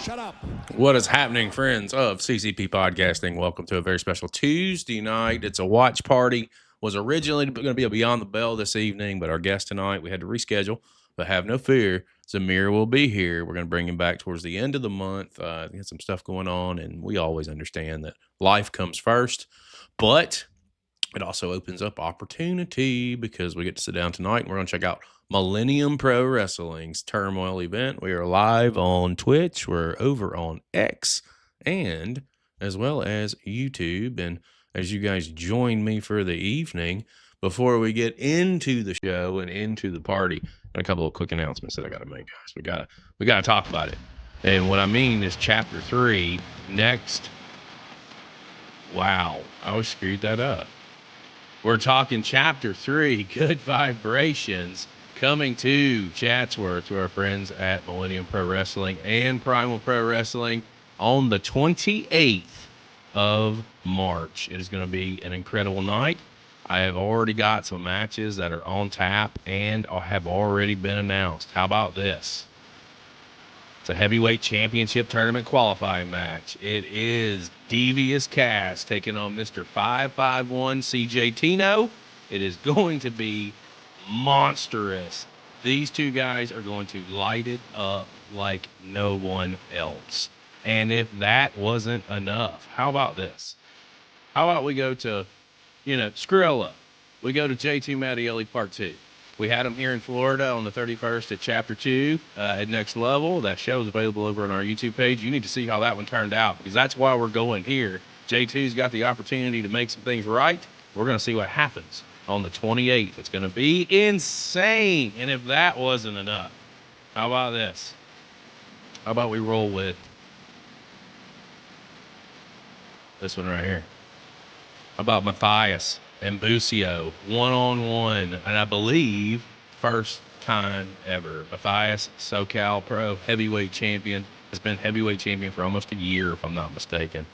Shut up. What is happening, friends of CCP Podcasting? Welcome to a very special Tuesday night. It's a watch party. Was originally going to be a Beyond the Bell this evening, but our guest tonight, we had to reschedule. But have no fear, Zamir will be here. We're going to bring him back towards the end of the month. He had some stuff going on, and we always understand that life comes first. But it also opens up opportunity because we get to sit down tonight, and we're going to check out Millennium Pro Wrestling's Turmoil event. We are live on Twitch. We're over on X and as well as YouTube. And as you guys join me for the evening, before we get into the show and into the party, a couple of quick announcements that I got to make, guys. We got to talk about it. And what I mean is Chapter 3 next. Wow, I screwed that up. We're talking Chapter 3, Good Vibrations, coming to Chatsworth to our friends at Millennium Pro Wrestling and Primal Pro Wrestling on the 28th of March. It is going to be an incredible night. I have already got some matches that are on tap and have already been announced. How about this? It's a heavyweight championship tournament qualifying match. It is Devious Cass taking on Mr. 551 CJ Tino. It is going to be monstrous. These two guys are going to light it up like no one else. And if that wasn't enough, how about this? How about we go to, Skrilla. We go to J2 Mattioli Part 2. We had him here in Florida on the 31st at Chapter 2 at Next Level. That show is available over on our YouTube page. You need to see how that one turned out because that's why we're going here. J2's got the opportunity to make some things right. We're going to see what happens on the 28th. It's going to be insane. And if that wasn't enough, how about this? How about we roll with this one right here? How about Matthias and Bucio one-on-one, and I believe first time ever. Matthias, SoCal Pro heavyweight champion, has been heavyweight champion for almost a year, if I'm not mistaken.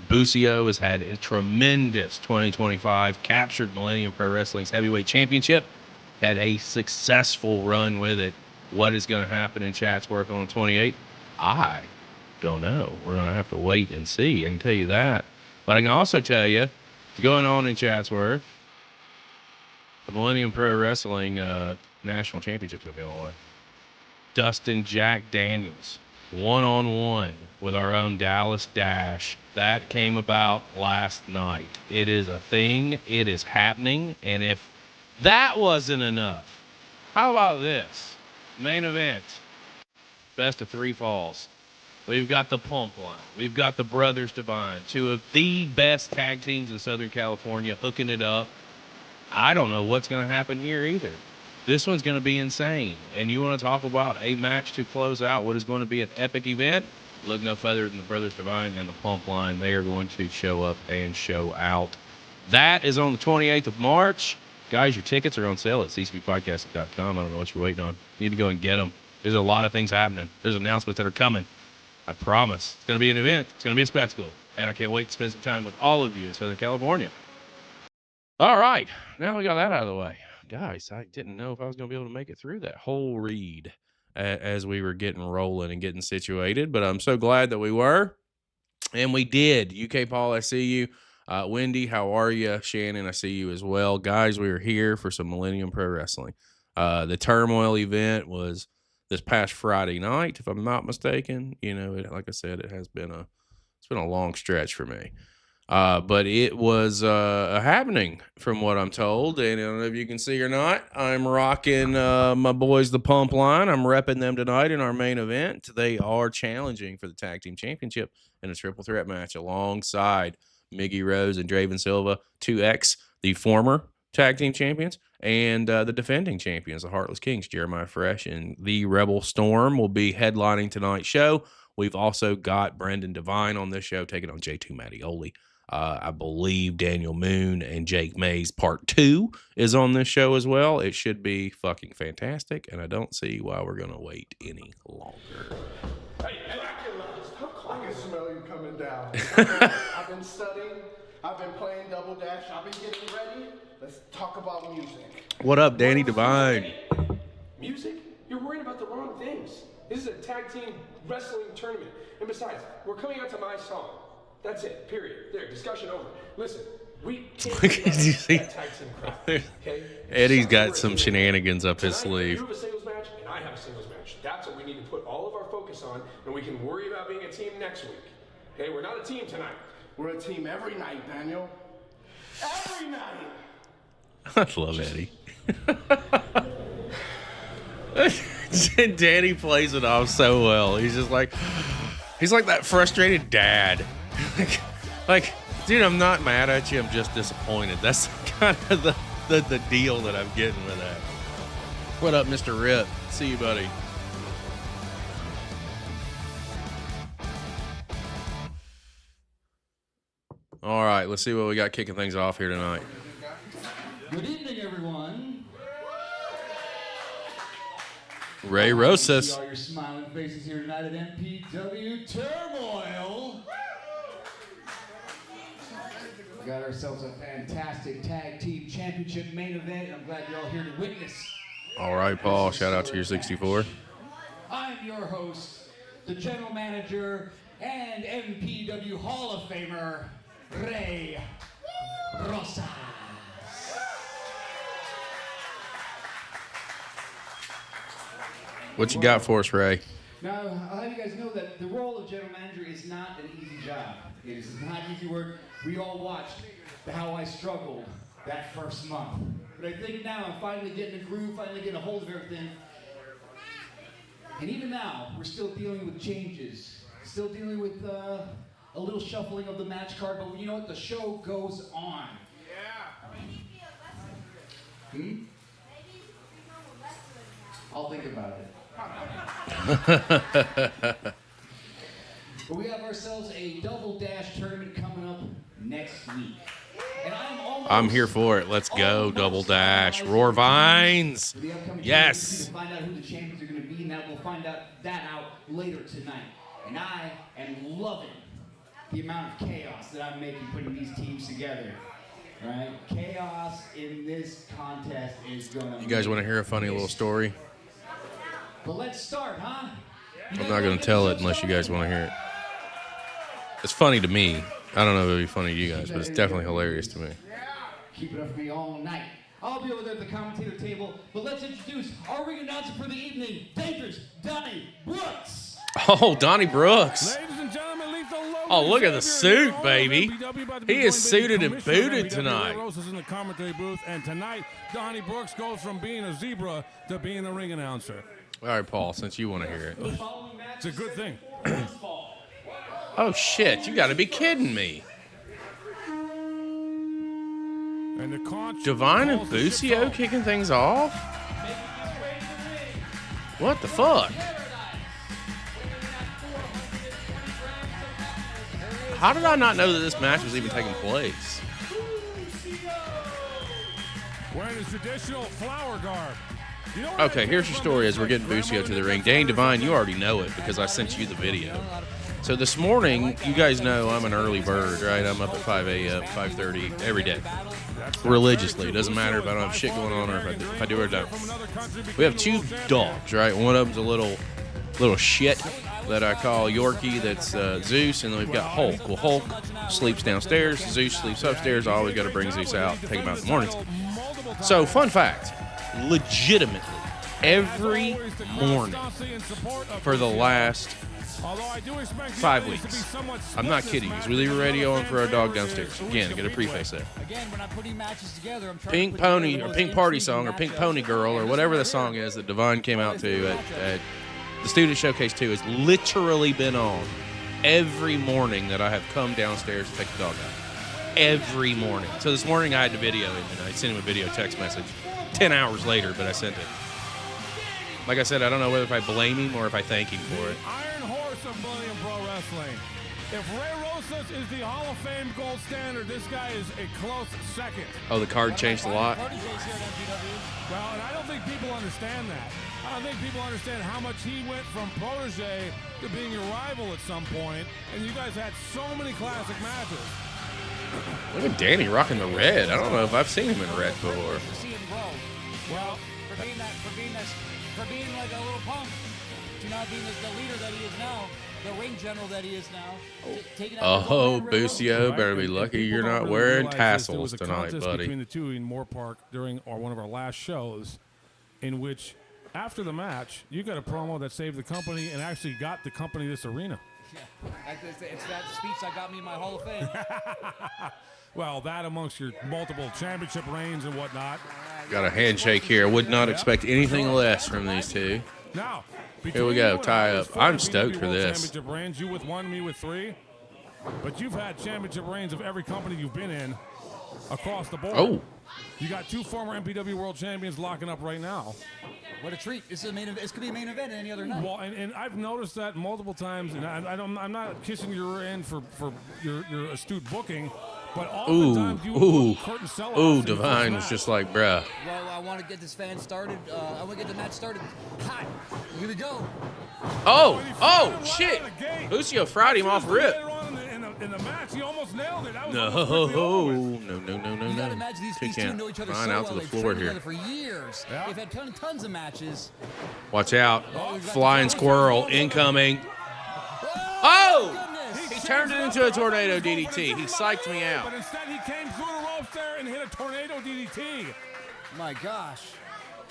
Bucio has had a tremendous 2025, captured Millennium Pro Wrestling's heavyweight championship, had a successful run with it. What is going to happen in Chatsworth on the 28th? I don't know. We're going to have to wait and see. I can tell you that. But I can also tell you, going on in Chatsworth, the Millennium Pro Wrestling National Championship is going to be on. Dustin Daniels, one-on-one with our own Dallas Dash. That came about last night. It is a thing. It is happening. And if that wasn't enough, how about this? Main event, best of 3 falls. We've got the Pump Line. We've got the Brothers Divine, 2 of the best tag teams in Southern California, hooking it up. I don't know what's going to happen here either. This one's going to be insane. And you want to talk about a match to close out what is going to be an epic event? Look no further than the Brothers Divine and the Pump Line. They are going to show up and show out. That is on the 28th of March. Guys, your tickets are on sale at ccppodcasting.com. I don't know what you're waiting on. You need to go and get them. There's a lot of things happening. There's announcements that are coming. I promise. It's going to be an event. It's going to be a spectacle. And I can't wait to spend some time with all of you in Southern California. All right. Now we got that out of the way. Guys, I didn't know if I was going to be able to make it through that whole read as we were getting rolling and getting situated. But I'm so glad that we were. And we did. UK Paul, I see you. Wendy, how are you? Shannon, I see you as well. Guys, we are here for some Millennium Pro Wrestling. The Turmoil event was this past Friday night, if I'm not mistaken. Like I said, it's been a long stretch for me. But it was a happening from what I'm told. And I don't know if you can see or not. I'm rocking my boys, the Pump Line. I'm repping them tonight in our main event. They are challenging for the Tag Team Championship in a triple threat match alongside Miggy Rose and Draven Silva, 2X, the former Tag Team Champions, and the defending champions, the Heartless Kings, Jeremiah Fresh and the Rebel Storm, will be headlining tonight's show. We've also got Brendan Devine on this show taking on J2 Mattioli. I believe Daniel Moon and Jake Mays Part 2 is on this show as well. It should be fucking fantastic, and I don't see why we're going to wait any longer. Hey, I can smell you coming down. I've been studying. I've been playing Double Dash. I've been getting ready. Let's talk about music. What up, Danny Devine? Music? You're worried about the wrong things. This is a tag team wrestling tournament. And besides, we're coming out to my song. That's it, period. There, discussion over. Listen, we can't Did you see? that tag team crap, okay? Eddie's got some shenanigans up his Tonight, sleeve. you have a singles match, and I have a singles match. That's what we need to put all of our focus on, and we can worry about being a team next week. Okay, we're not a team tonight. We're a team every night, Daniel. Every night. I love Eddie. Danny plays it off so well. He's just like, he's like that frustrated dad. like, dude, I'm not mad at you. I'm just disappointed. That's kind of the deal that I'm getting with that. What up, Mr. Rip? See you, buddy. All right, let's see what we got kicking things off here tonight. Good evening, everyone. Ray See Rosas. all your smiling faces here tonight at MPW Turmoil. We got ourselves a fantastic tag team championship main event, and I'm glad you're all here to witness. All right, Paul. Shout out to your 64. I'm your host, the general manager and MPW Hall of Famer, Ray Rosas. What you got for us, Ray? Now, I'll have you guys know that the role of general manager is not an easy job. It is not easy work. We all watched how I struggled that first month. But I think now I'm finally getting a groove, finally getting a hold of everything. And even now, we're still dealing with changes. Still dealing with a little shuffling of the match card, but you know what? The show goes on. Yeah. I'll think about it. But we have ourselves a double dash tournament coming up next week. And I'm here for it. Let's go, double dash. Roar Vines. Yes. To find out who the champions are going to be, and we'll find that out later tonight. And I am loving the amount of chaos that I'm making putting these teams together. Right? Chaos in this contest is going to. You guys want to hear a funny little story? But let's start, huh? I'm not going to tell it unless you guys want to hear it. It's funny to me. I don't know if it'll be funny to you guys, but it's definitely hilarious to me. Keep it up for me all night. I'll be over there at the commentator table, but let's introduce our ring announcer for the evening, Dangerous Donnie Brooks. Oh, Donnie Brooks. Ladies and gentlemen, Lethal Logan. Oh, look at the suit, All baby. MPW about to be He is joined by suited the and commissioner of booted MPW, tonight. Rose is in the commentary booth, and tonight, Donnie Brooks goes from being a zebra to being a ring announcer. All right, Paul, since you want to hear it. It's a good thing. Oh, shit. You got to be kidding me. And the conch Divine and calls the ship Bucio off. kicking things off? What the fuck? How did I not know that this match was even taking place? Wearing his traditional flower garb. You know what Okay, I here's came your from? story It's as we're like getting Bucio to the ring. Dane Divine, you already know it because I sent you the video. So this morning, you guys know I'm an early bird, right? I'm up at 5 a.m., 5:30 every day. Religiously. It doesn't matter if I don't have shit going on or if I do or don't. We have two dogs, right? One of them's a little shit that I call Yorkie, that's Zeus, and then we've got Hulk. Well, Hulk sleeps downstairs, Zeus sleeps upstairs. I always got to bring Zeus out, take him out in the mornings. So, fun fact, legitimately, every morning for the last 5 weeks, I'm not kidding, because we leave a radio on for our dog downstairs. Again, to get a preface there. Pink Pony, or Pink Party Song, or Pink Pony Girl, or whatever the song is that Divine came out to at the Student Showcase 2 has literally been on every morning that I have come downstairs to take the dog out. Every morning. So this morning I had the video in, and I sent him a video text message 10 hours later, but I sent it. Like I said, I don't know whether if I blame him or if I thank him for it. Iron Horse of Millennium Pro Wrestling. If Ray Rosas is the Hall of Fame gold standard, this guy is a close second. Oh, the card changed a lot? Well, and I don't think people understand that. I don't think people understand how much he went from protege to being your rival at some point, and you guys had so many classic matches. Look at Danny rocking the red. I don't know if I've seen him in red before. Well, for being like a little punk. to not being the leader that he is now, the ring general that he is now. Taking out Oh, the gold Bucio, right? better be And lucky people you're don't not really wearing realize this. There tassels was a tonight, contest buddy. between the two in Moore Park during one of our last shows, in which after the match you got a promo that saved the company and actually got the company this arena. Yeah, it's that speech that got me in my Hall of Fame. Well, that amongst your multiple championship reigns and whatnot. Got a handshake here. Would not expect anything less from these two. Now, Here we go, tie up. I'm stoked for World this. Championship reigns, you with 1, me with 3. But you've had championship reigns of every company you've been in across the board. Oh, You got 2 former MPW World Champions locking up right now. What a treat. This is a main event. This could be a main event any other night. Well, and I've noticed that multiple times, and I'm not kissing your end for your astute booking, but oftentimes you will curtain sellouts. ooh, Divine was just like, bruh. Well, I want to get this fan started. I want to get the match started hot. Here we go. Oh, shit. Bucio fried him off rip. Later on in the match, he almost nailed it. That was No, almost no. You got to imagine these two know each other Divine so out well. to the They've floor trained here. together for years. Yeah. They've had tons of matches. Watch out. Flying squirrel incoming. Oh! Goodness. He turned it into a tornado DDT. He psyched me out. But instead, he came through the ropes there and hit a tornado DDT. My gosh.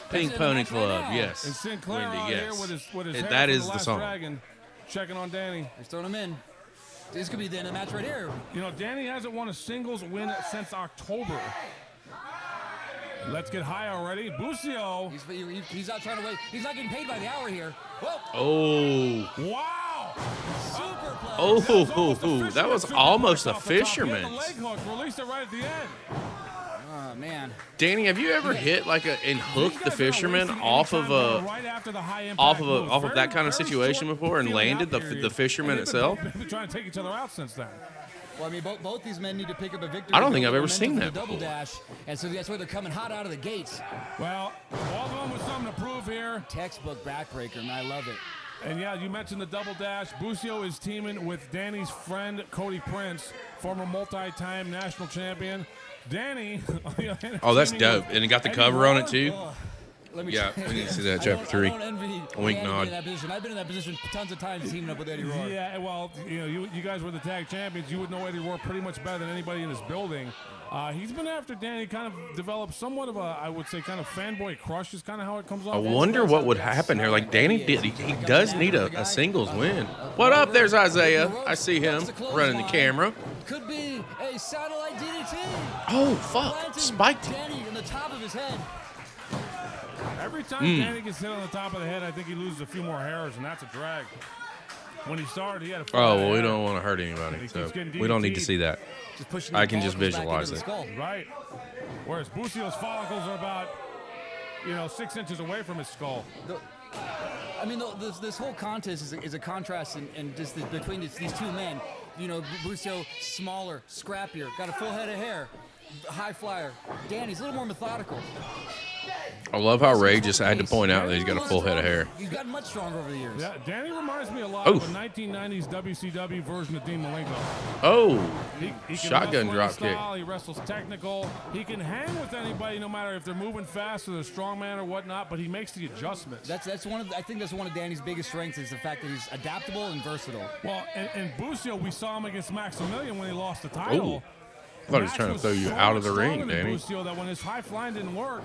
Pink That's in the Pony match right Club, now. yes. And Sinclair Wendy, out yes. here with his hair That from is the the Last song. Dragon, checking on Danny. He's throwing him in. This could be the end of the match right here. You know, Danny hasn't won a singles win since October. Let's get high already. Bucio. He's not trying to wait. He's not getting paid by the hour here. Whoa. Oh. Wow. Super play. Oh, that was almost a Off the top. He had fisherman. the leg hook, released it right at the end. Oh, man. Danny, have you ever hit and hooked the fisherman off of that kind of situation before and landed the fisherman itself? They've been trying to take each other out since then. Well, I mean, both these men need to pick up a victory. I don't think I've ever Momentum seen for that the double before. dash, and so that's why they're coming hot out of the gates. Well, all of them with something to prove here. Textbook backbreaker, and I love it. And yeah, you mentioned the double dash. Bucio is teaming with Danny's friend Cody Prince, former multi-time national champion. Danny. Oh, that's dope. And it got the cover on it too. Let me Yeah, tell we you, need to see that I chapter don't- 3. I don't envy Wink Andy nod. in that position. I've been in that position tons of times teaming up with Eddie Rourke. Yeah, well, you guys were the tag champions. You would know Eddie Rourke pretty much better than anybody in this building. He's been after Danny, kind of developed somewhat of a, I would say, kind of fanboy crush is kind of how it comes off. I wonder what would happen here. Like Danny did, he does need a singles win. What up? There's Isaiah. I see him running the camera. Could be a satellite DDT. Oh fuck! Planting Spiked him. Danny in the top of his head. Every time Danny gets hit on the top of the head, I think he loses a few more hairs, and that's a drag. When he started, he had a full Oh head well, of we hair. don't want to hurt anybody, He so keeps getting we don't need to DDT'd. see that. Just pushing I the can just follicles back visualize into the it. skull. Right. Whereas Bucio's follicles are about, 6 inches away from his skull. I mean, this whole contest is a contrast in just between these two men. Bucio, smaller, scrappier, got a full head of hair, high flyer. Danny's a little more methodical. I love how Ray just had to point out that he's got a full head of hair. He's gotten much stronger over the years. Yeah, Danny reminds me a lot Oof. of a 1990s WCW version of Dean Malenko. Oh, He can shotgun wrestle drop any kick. style, he wrestles technical. He can hang with anybody, no matter if they're moving fast or they're strongman or whatnot. But he makes the adjustments. I think that's one of Danny's biggest strengths is the fact that he's adaptable and versatile. Well, and Bucio, we saw him against Maximilian when he lost the title. Ooh. I thought he was trying to throw you out of the ring, Danny. Bucio, that when his high flying didn't work,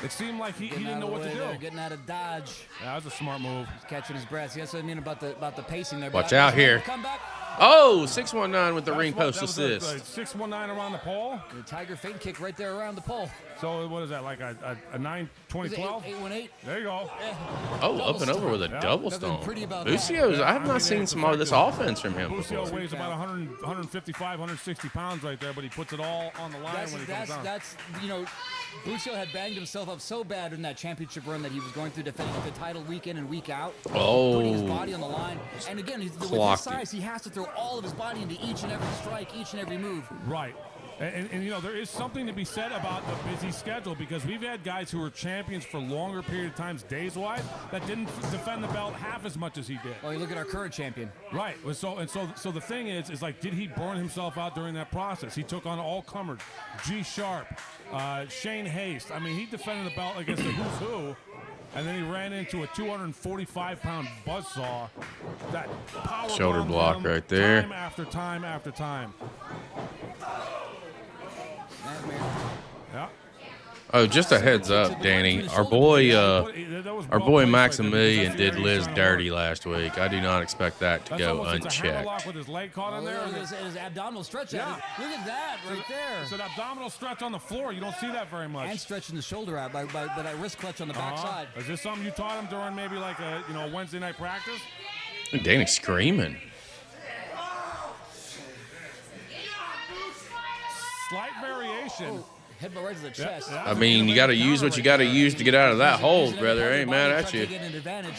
it seemed like he didn't know what to do. Getting out of dodge, Yeah, that was a smart move. catching his breath. See, that's what I mean about the pacing there. Watch But out here. Come back. Oh, 619 with the ring That post was assist. 619 around the pole. The Tiger feint kick right there around the pole. So what is that, like a 9, 20, Is it 12? 818? There you go. Oh, up and over with a Yeah. double Nothing stone. pretty about that. Bucio's, I have not seen it's some of this offense from him Bucio before. weighs about 155, 160 pounds right there, but he puts it all on the line when he comes down. Bucio had banged himself up so bad in that championship run that he was going through defending the title week in and week out. Putting his body on the line. And again, with his Clocked it. size, he has to throw all of his body into each and every strike, each and every move. Right. And there is something to be said about the busy schedule because we've had guys who were champions for longer period of times, days-wise, that didn't defend the belt half as much as he did. Well, you look at our current champion. Right. So the thing is like, did he burn himself out during that process? He took on all comers, G Sharp, Shane Haste. I mean, he defended the belt against the who's who. And then he ran into a 245-pound buzzsaw. That power Shoulder bombed block him right there. Time after time after time. Yeah. Oh, just a heads up, Danny. Our boy Maximilian did Liz dirty last week. I do not expect that to go unchecked. With his leg caught in there. His abdominal stretch. Yeah. Look at that right there. It's an abdominal stretch on the floor. You don't see that very much. And stretching the shoulder out by that wrist clutch on the backside. Is this something you taught him during maybe like a Wednesday night practice? Danny's screaming. Slight variation. Headbutt right to the chest. I mean, you got to use what you got to use to get out of that hold, brother. I ain't mad at you.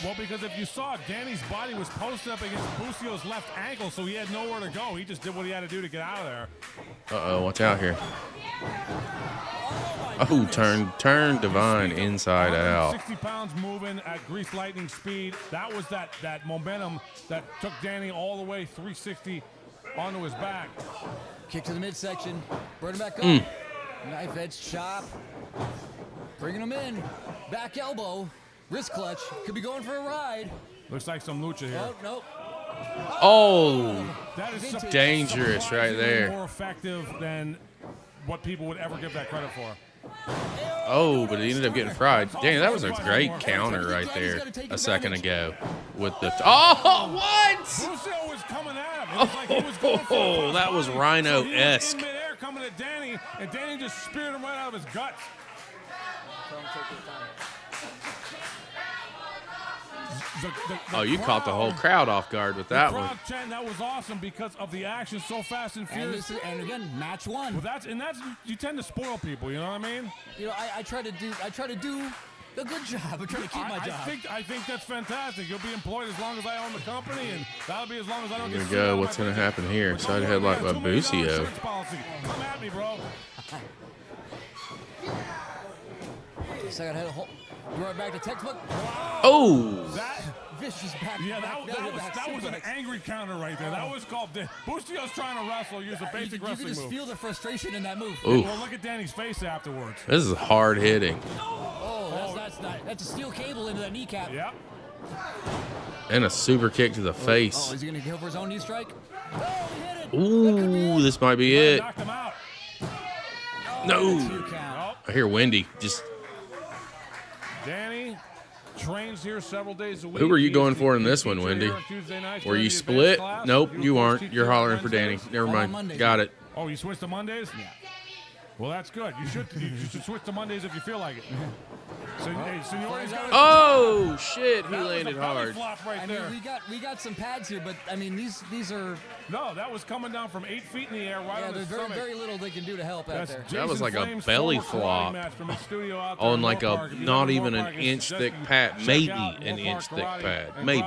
Well, because if you saw, Danny's body was posted up against Bucio's left ankle, so he had nowhere to go. He just did what he had to do to get out of there. Uh-oh, watch out here. Oh, turn Divine inside out. 60 pounds moving at grease lightning speed. That was that momentum that took Danny all the way 360 onto his back. Kick to the midsection. Burn him back up. Knife edge chop. Bringing him in. Back elbow. Wrist clutch. Could be going for a ride. Looks like some lucha here. Oh, nope. Oh, That is dangerous right there. More effective than what people would ever give that credit for. Oh, but he ended up getting fried. Danny, that was a great counter right there a second ago with the. Oh, what? Bucio was coming at him. It was like he was going for Oh, that was Rhino-esque. So he was in midair coming at Danny, and Danny just speared him right out of his guts. Oh, you caught the whole crowd off guard with that one. That was awesome because of the action so fast and furious. And again, match one. Well, that's you tend to spoil people. You know what I mean? I try to do a good job. I'm trying to keep my job. I think that's fantastic. You'll be employed as long as I own the company, and that'll be as long as I don't Here get we go. What's going to happen here? Side headlock by Bucio. Come at me, bro. Second head hold. Right back to textbook. Oh! That vicious back. Yeah, that was an angry counter right there. That was called. Bucio's trying to wrestle. Use a basic wrestling move. You can just feel the frustration in that move. Ooh. Well, look at Danny's face afterwards. This is hard hitting. That's a steel cable into that kneecap. Yep. And a super kick to the face. Oh, is he going to go for his own knee strike? Oh, he hit it. Ooh, this might be it. Knocked him out. No. I hear Wendy. Just. Danny trains here several days a week. Who were you going for in this one, Wendy? Were you split? Nope, you aren't. You're hollering for Danny. Never mind. Got it. Oh, you switched to Mondays? Yeah. Well, that's good. You should switch to Mondays if you feel like it. Oh shit! He landed hard. Right there. We got some pads here, but I mean these are. No, that was coming down from 8 feet in the air, right on the stomach. Very little they can do to help out there. That was like a belly flop on like a not even an inch thick pad, maybe an inch thick pad, maybe.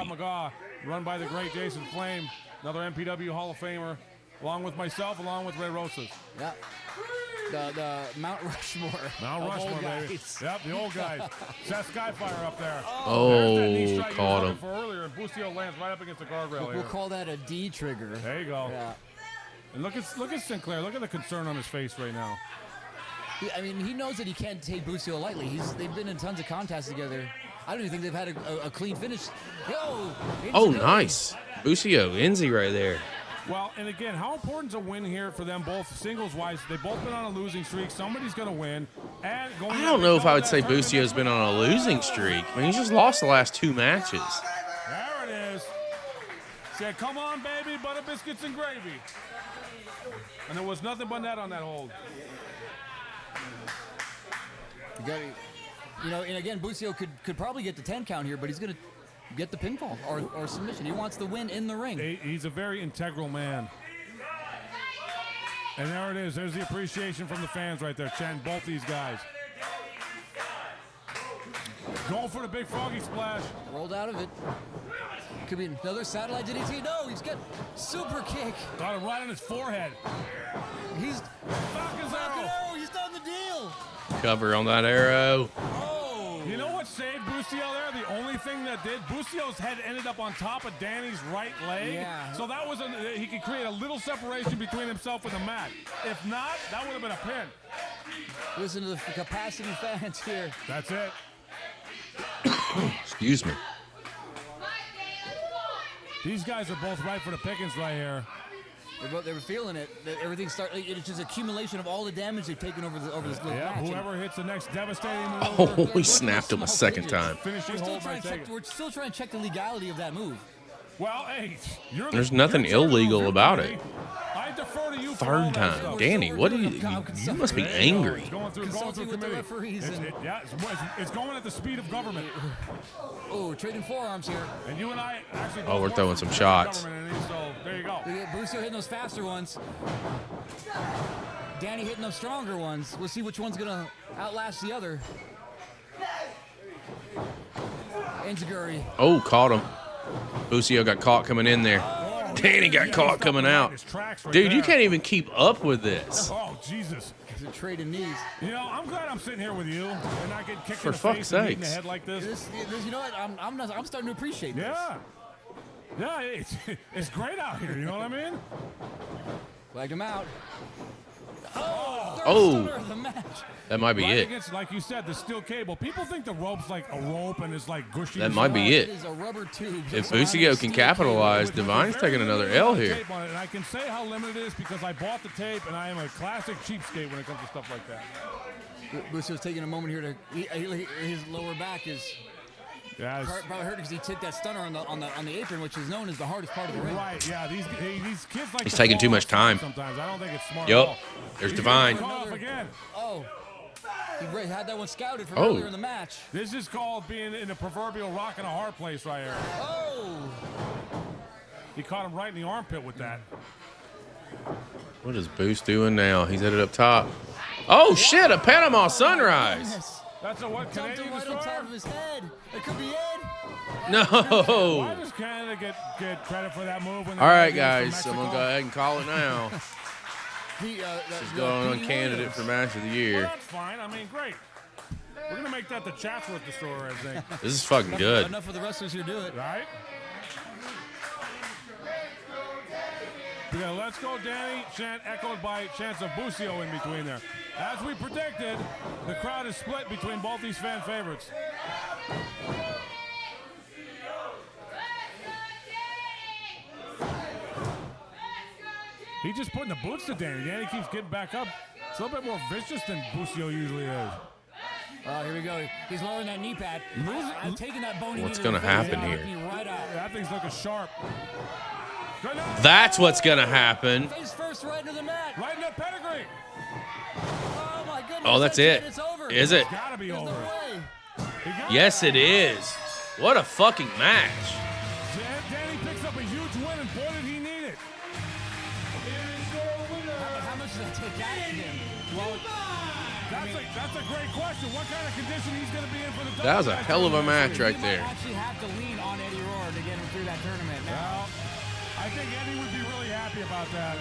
Run by the great Jason Flame, another MPW Hall of Famer, along with myself, along with Ray Rosas. Yeah. The Mount Rushmore. Mount Rushmore, baby. Yep, the old guys. Seth Skyfire up there. Oh, caught him. For earlier, and Bucio lands right up against the guardrail. We'll call that a D trigger. There you go. Yeah. And look at Sinclair. Look at the concern on his face right now. I mean, he knows that he can't take Bucio lightly. They've been in tons of contests together. I don't even think they've had a clean finish. Oh, nice. Bucio, Enzi right there. Well, and again, how important is a win here for them both singles-wise? They've both been on a losing streak. Somebody's going to win. And I don't know if I would say Bucio's been on a losing streak. I mean, he's just lost the last 2 matches. There it is. Said, come on, baby, butter biscuits and gravy. And there was nothing but net on that hold. And again, Bucio could probably get the 10 count here, but he's going to get the pinfall or submission. He wants the win in the ring. He's a very integral man. And there it is. There's the appreciation from the fans right there, chanting both these guys. Going for the big froggy splash. Rolled out of it. Could be another satellite DDT. No, he's got super kick. Got him right on his forehead. He's Falcon's arrow. He's done the deal. Cover on that arrow. You know what saved Bucio there? The only thing that did, Bucio's head ended up on top of Danny's right leg. Yeah. So that was he could create a little separation between himself and the mat. If not, that would have been a pin. Listen to the capacity fans here. That's it. Excuse me. These guys are both right for the pickings right here. They were feeling it. Everything started. It's just accumulation of all the damage they've taken over this little Yeah, match. whoever hits the next devastating move. Oh, we snapped him a second time. Finishing hold might take it. We're still trying to check the legality of that move. Well, hey, There's nothing illegal about it. I defer to you. Third time. Danny, what do you must be angry. Going through Consulting with the committee. referees. It's going at the speed of government. Oh, trading forearms here. And you and I actually. Oh, we're throwing some shots. So there you go. Bucio hitting those faster ones. Danny hitting those stronger ones. We'll see which one's gonna outlast the other. Enziguri. Oh, caught him. Bucio got caught coming in there. Danny got caught coming out. Dude, you can't even keep up with this. Oh, Jesus. It's a trading knees. You know, I'm glad I'm sitting here with you and not getting kicked For in the fuck's face and hitting the sakes. head like this. You know what? I'm starting to appreciate this. Yeah. Yeah, it's great out here, you know what I mean? Flagged him out. Oh. Stunner of the match. That might be Right it. against, like you said, the steel cable. People think the rope's like a rope and it's like gushy. That might be it. It is a rubber tube. If Bucio can capitalize, Divine's taking another L here. Tape on it, and I can say how limited it is because I bought the tape and I am a classic cheapskate when it comes to stuff like that. Bucio's taking a moment here to. His lower back is Yeah, probably hurt because he took that stunner on the apron, which is known as the hardest part of the ring. right. Yeah, these kids like. He's to taking fall too much off time. Sometimes I don't think it's smart. Yup. At all. There's He's Divine. gonna call off again. Oh, he had that one scouted from Oh. earlier in the match. This is called being in a proverbial rock and a hard place right here. Oh, He caught him right in the armpit with that. What is Boost doing now? He's headed up top. Oh, shit, a Panama Sunrise. yes. That's a what, Dumped him Canadian right on top destroyer? of his head. It could be Ed. Why No. does Canada get credit for that move? When All right, Canadians from guys, I'm going to go Mexico? ahead and call it now. She's going on candidate for match of the Well, year. that's fine. I mean, great. We're going to make that the Chatsworth destroyer, I think. This is fucking good. Enough of the wrestlers who do it. Right? We got a Let's Go Danny chant echoed by chants of Bucio in between there. As we predicted, the crowd is split between both these fan favorites. He's just putting the boots to Danny. Danny keeps getting back up. It's a little bit more vicious than Bucio usually is. Oh, here we go. He's lowering that knee pad. I'm taking that bony What's knee to gonna the face. happen Yeah, here? looking right out. That thing's looking sharp. Good night. That's what's going to happen. Face first right into the mat. Right in the pedigree. Oh, my goodness. Oh, that's it. It's over. Is it? Gotta be There's no over. way. He got Yes, it is. What a fucking match. Danny picks up a huge win, and boy, did he need it. How much does that take out of him? Well, that's a great question. What kind of condition he's going to be in for the That was a match hell of a tournament? match right He there. might actually have to lean on Eddie Rohr to get him through that tournament. Well, I think Eddie would be really happy about that.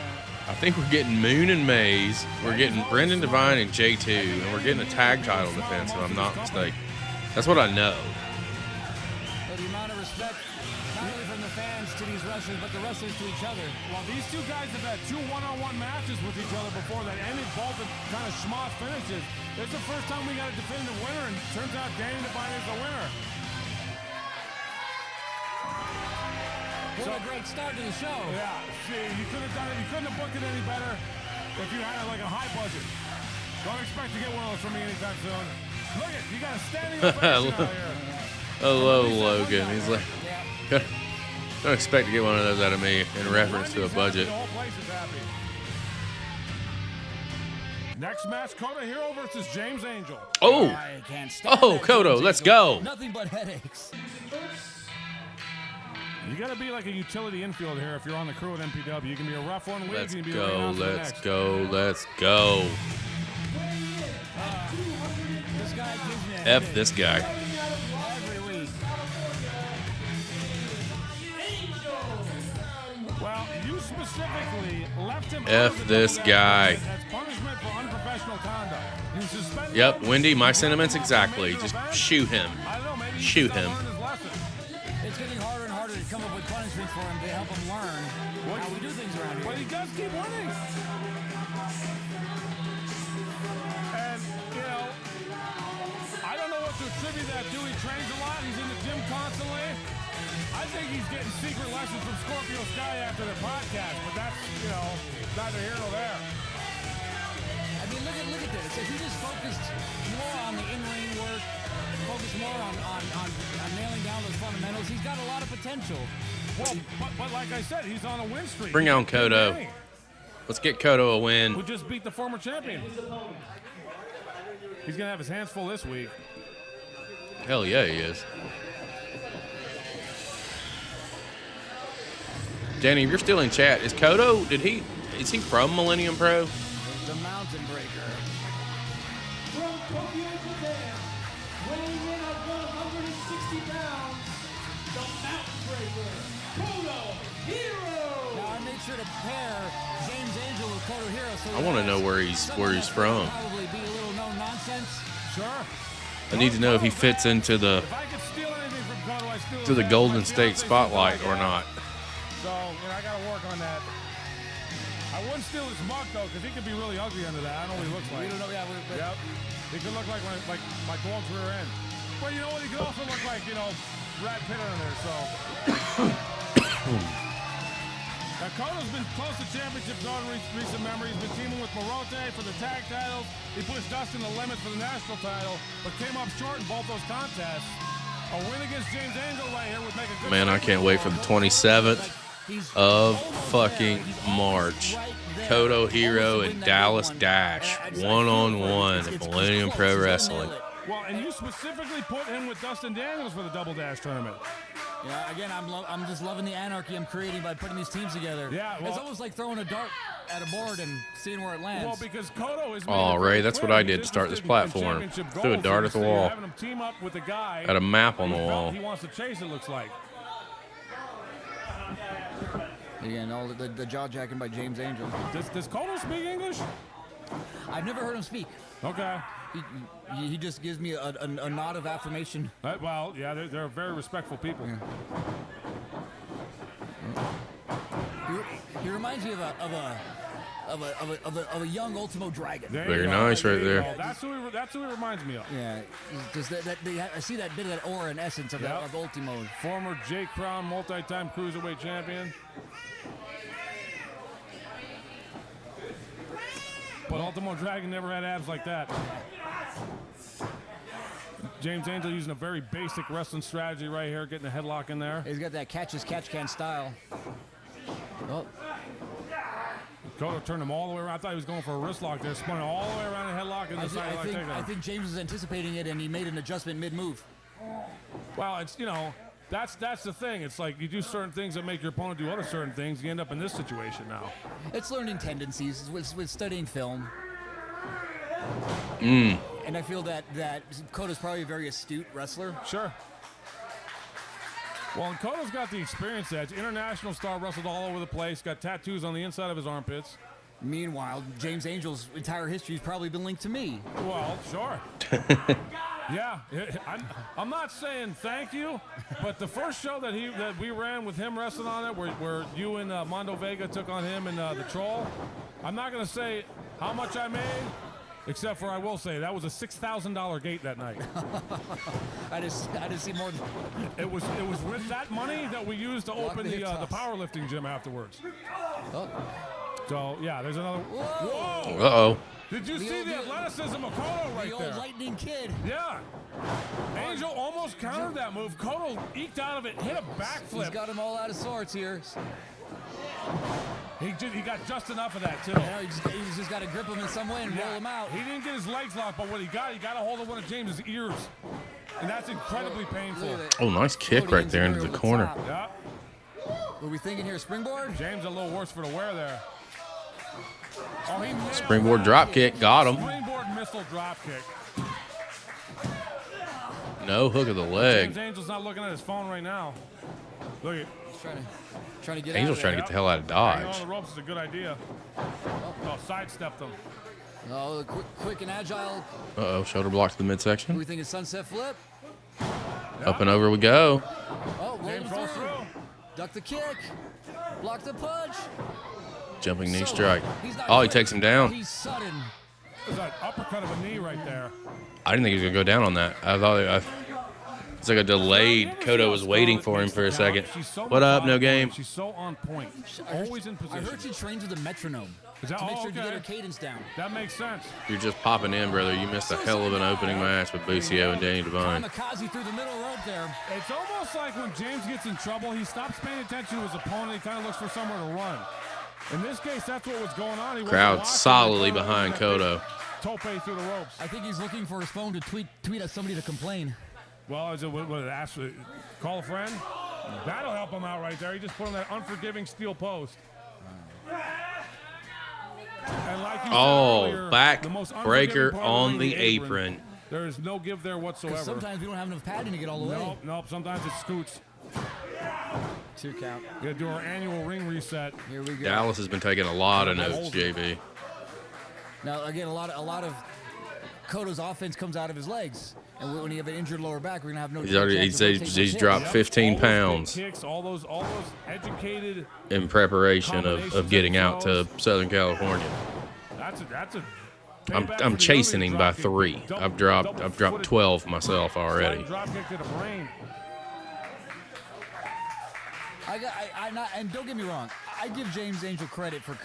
I think we're getting Moon and Maze. We're getting Brendan Devine and J2, and we're getting a tag title defense, if I'm not mistaken. That's what I know. But the amount of respect, not only from the fans to these wrestlers, but the wrestlers to each other. Well, these two guys have had 2 one-on-one matches with each other before that ended both in kind of schmoz finishes. It's the first time we got a definitive winner, and it turns out Danny Devine is the winner. What a great start to the show. Yeah, see, you could have done it. You couldn't have booked it any better if you had like a high budget. Don't expect to get one of those from me anytime soon. Look at, you got a standing ovation out here. Hello, Logan. He's like, don't expect to get one of those out of me in reference to a budget. The whole place is happy. Next match, Koto Hiro versus James Angel. Oh, I can't stand oh, that Koto, James let's Angel. go. Nothing but headaches. You got to be like a utility infielder here if you're on the crew at MPW. You can be a ref one week, Let's you can be go, a announcer the let's next. go, let's go. This guy gives me a F headache this guy. every week. Well, you specifically left him F out of the this double guy. action as punishment for unprofessional conduct. You suspended Yep, him, Wendy, my you sentiments made exactly. him Just event. shoot him. I don't know, maybe he Shoot should him. learn his lesson. It's getting harder and harder to come up with punishments for him to help him learn how we do things around here. But he does keep winning. And, you know, I don't know what to attribute that to. He trains a lot. He's in the gym constantly. I think he's getting secret lessons from Scorpio Sky after the podcast, but that's, neither here nor there. I mean, look at this. If he just focused more on the in-ring work, focused more on nailing down those fundamentals, he's got a lot of potential. Well, but like I said, he's on a win streak. Bring on Koto. Let's get Koto a win. Who just beat the former champion. He's going to have his hands full this week. Hell yeah, he is. Danny, if you're still in chat, is Koto, is he from Millennium Pro? The Mountain Breaker. From Tokyo, Japan, weighing in at 160 pounds, the Mountain Breaker, Koto Hiro. Now I made sure to pair James Angel with Koto Hiro. So I want to know where he's from. Probably be a little no nonsense. Sure. I need to know if he fits into the If I could steal anything from Koto, I steal to the that. Golden My State fiance's spotlight still or like not. So, I got to work on that. I wouldn't steal his mug, though, because he could be really ugly under that. I don't know what he looks like. We don't know. Yeah, Yep. He could look like my dog's rear end. But you know what? He could also look like, Brad Pitt under there, so. Now, Koto's been close to championship goal in recent memory. He's been teaming with Morote for the tag titles. He pushed Dustin the limit for the national title, but came up short in both those contests. A win against James Angel right here would make a good. Man, I can't wait for the 27th of fucking March. Koto Hiro and Dallas Dash, one-on-one at Millennium Pro Wrestling. Well, and you specifically put him with Dustin Daniels for the Double Dash tournament. Yeah, again, I'm just loving the anarchy I'm creating by putting these teams together. Yeah, well, it's almost like throwing a dart at a board and seeing where it lands. Well, because Koto is. Oh, Ray, that's what I did to start this platform. Threw a dart at the wall. Having him team up with a guy. Had a map on the wall. He wants to chase. It looks like. Again, all the jaw jacking by James Angel. Does Koto speak English? I've never heard him speak. Okay. He just gives me a nod of affirmation. Well, yeah, they're very respectful people. Yeah. He reminds me of a young Ultimo Dragon. Very nice right there. That's who he reminds me of. Yeah, just I see that bit of that aura and essence of, of Ultimo. Former J Crown multi-time cruiserweight champion. But Ultimo Dragon never had abs like that. James Angel using a very basic wrestling strategy right here, getting a headlock in there. He's got that catch-as-catch-can style. Oh. Koto turned him all the way around. I thought he was going for a wrist lock there. Spun all the way around the headlock and decided I think James was anticipating it, and he made an adjustment mid-move. Well, it's, that's the thing. It's like you do certain things that make your opponent do other certain things. You end up in this situation now. It's learning tendencies with studying film. And I feel that Koto's probably a very astute wrestler. Sure. Well, and Koto's got the experience edge. International star, wrestled all over the place. Got tattoos on the inside of his armpits. Meanwhile, James Angel's entire history has probably been linked to me. Well, sure. Yeah, I'm not saying thank you, but the first show that we ran with him wrestling on it, where you and Mondo Vega took on him and the Troll, I'm not going to say how much I made, except for I will say that was a $6,000 gate that night. I just see more. It was with that money that we used to open the powerlifting gym afterwards. Oh. So yeah, there's another. Whoa! Uh-oh. Did you see the athleticism of Koto right there? The old lightning kid. Yeah. Angel almost countered that move. Koto eked out of it, hit a backflip. He's got him all out of sorts here. He got just enough of that, too. Yeah, he's just got to grip him in some way and roll him out. He didn't get his legs locked, but what he got a hold of one of James's ears. And that's incredibly painful. Oh, nice kick right there into the corner. Yeah. What are we thinking here, springboard? James a little worse for the wear there. Oh, he nailed Springboard that. drop kick, got him. Springboard missile drop kick. No hook of the leg. James Angel's not looking at his phone right now. Look at. He's trying to get Angel's out trying to get the hell out of Hanging on Dodge. the ropes is a good idea. Oh, sidestepped him. Oh, quick and agile. Uh-oh, shoulder block to the What are midsection. we thinking, sunset flip? Up and over we go. Oh, roll him James rolls through. through. Duck the kick. Block the punch. Jumping knee So, strike. he's not Oh, he quick. takes him down. He's sudden. There's an uppercut of a knee right there. I didn't think he was gonna go down on that. I thought it's like a delayed. Koto was waiting for him for a second. What up? No game. She's so on point. Always in position. I heard she trains with a metronome. Is that, to make sure okay. to get her cadence down. That makes sense. You're just popping in, brother. You missed a hell of an opening match with Bucio and Danny Devine. Kamikaze through the middle rope there. It's almost like when James gets in trouble, he stops paying attention to his opponent. He kind of looks for somewhere to run. In this case, that's what was going on. He Crowd solidly behind Koto. Tope through the ropes. I think he's looking for his phone to tweet at somebody to complain. Well, is it what ask? Call a friend? That'll help him out right there. He just put on that unforgiving steel post. And like you said earlier, back the most breaker unforgiving part on of the the apron. There is no give there whatsoever. Sometimes we don't have enough padding to get all the way. Nope. Sometimes it scoots. 2 count. We gotta do our annual ring reset. Here we go. Dallas has been taking a lot of notes, JB. Now again, a lot of Koto's offense comes out of his legs, and when you have an injured lower back, we're gonna have no. He's dropped 15 pounds Kicks, all those educated. in preparation of getting out to Southern California. That's a. I'm chasing him by 3. I've dropped 12 myself already. Drop kick to the brain. And don't get me wrong, I give James Angel credit for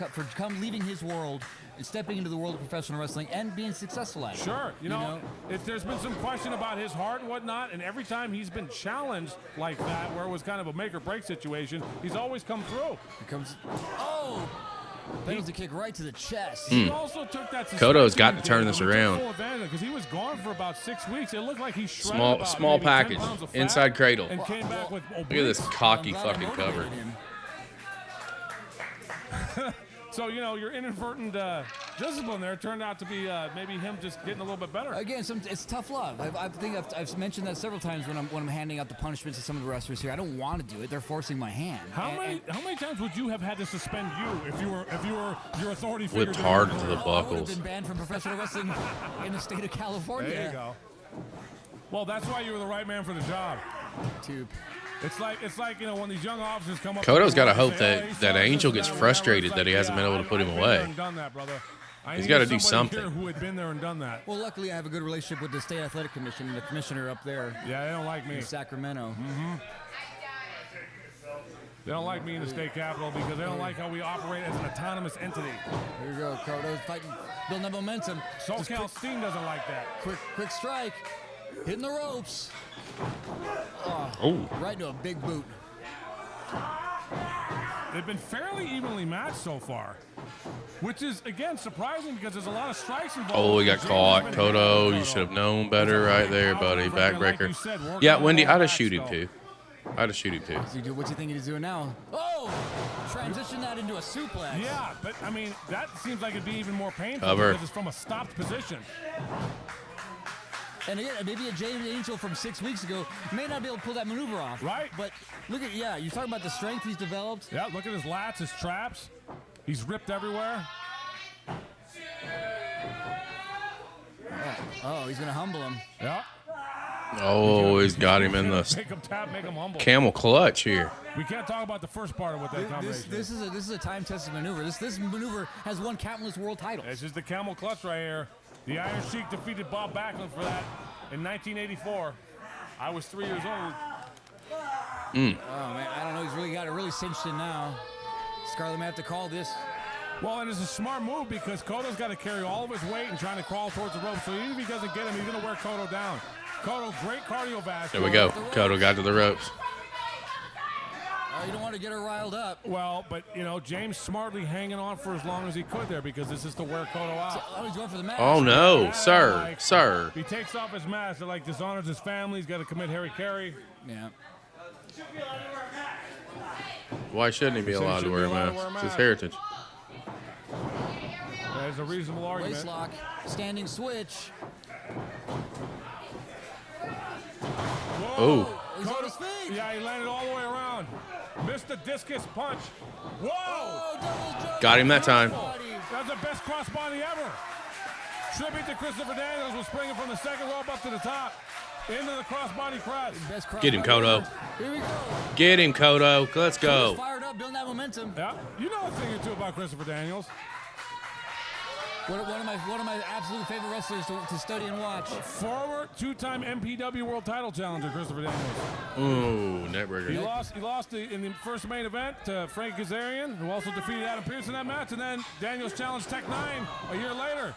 leaving his world and stepping into the world of professional wrestling and being successful at it. Sure, you know, if there's been some question about his heart and whatnot, and every time he's been challenged like that, where it was kind of a make or break situation, he's always come through. Penalty kick right to the chest. He also took that Koto's got to turn this around. Because he was gone for about 6 weeks. It looked like he shredded Small package, inside cradle. And came back with Look at this cocky fucking cover. So, your inadvertent discipline there turned out to be maybe him just getting a little bit better. Again, it's tough love. I think I've mentioned that several times when I'm handing out the punishments to some of the wrestlers here. I don't want to do it. They're forcing my hand. How many times would you have had to suspend you if you were your authority figure? Whipped hard into the I would buckles. have been banned from professional wrestling in the state of California. There you go. Well, that's why you were the right man for the job. It's like when these young officers come up. Koto's got to hope that Angel gets frustrated that he hasn't been able to put him away. He's got to do something. Who had been there and done that? Well, luckily I have a good relationship with the State Athletic Commission and the commissioner up there. Yeah, they don't like me. In Sacramento. They don't like me in the state capitol because they don't like how we operate as an autonomous entity. Here you go, Koto fighting, building that momentum. SoCal Steam doesn't like that. Quick strike, hitting the ropes. Right into a big boot. They've been fairly evenly matched so far, which is, again, surprising because there's a lot of strikes involved. He got caught. Koto, you should have known better right there, buddy. Backbreaker. Yeah, Wendy, I'd have shoot him too. What do you think he's doing now? Transition that into a suplex. Yeah, but, I mean, that seems like it'd be even more painful because it's from a stopped position. And again, maybe a James Angel from 6 weeks ago may not be able to pull that maneuver off. Right. But look at, you're talking about the strength he's developed. Yeah, look at his lats, his traps. He's ripped everywhere. He's going to humble him. Yeah. He's got him in the Make him tap, make him humble. camel clutch here. We can't talk about the first part of what that combination This is a time-tested maneuver. This maneuver has won countless world titles. This is the camel clutch right here. The Iron Sheik defeated Bob Backlund for that in 1984. I was 3 years old. Oh, man, I don't know. He's really got it really cinched in now. Scarlett may have to call this. Well, and it's a smart move because Koto's got to carry all of his weight and trying to crawl towards the rope. So even if he doesn't get him, he's going to wear Koto down. Koto, great cardiovascular. There we go. Koto got to the ropes. You don't want to get her riled up. Well, but, James smartly hanging on for as long as he could there because this is to wear Koto out. He's going for the mask. Oh, no. Sir. He takes off his mask. It, dishonors his family. He's got to commit Harry. Yeah. Why shouldn't he be allowed to wear a mask? It's his heritage. There's a reasonable argument. Waist lock, standing switch. Oh. He's on his feet. Yeah, he landed all the way around. Missed the discus punch. Whoa! Got him that time. That's the best crossbody ever. Tribute to Christopher Daniels was springing from the second rope up to the top. Into the crossbody press. Get him, Koto. Here we go. Get him, Koto. Let's go. Fired up, building that momentum. Yeah, you know a thing or two about Christopher Daniels. One of my absolute favorite wrestlers to study and watch. Former two-time MPW World Title challenger Christopher Daniels. Ooh, neckbreaker. He lost in the first main event to Frank Kazarian, who also defeated Adam Pearce in that match, and then Daniels challenged Tech 9 a year later,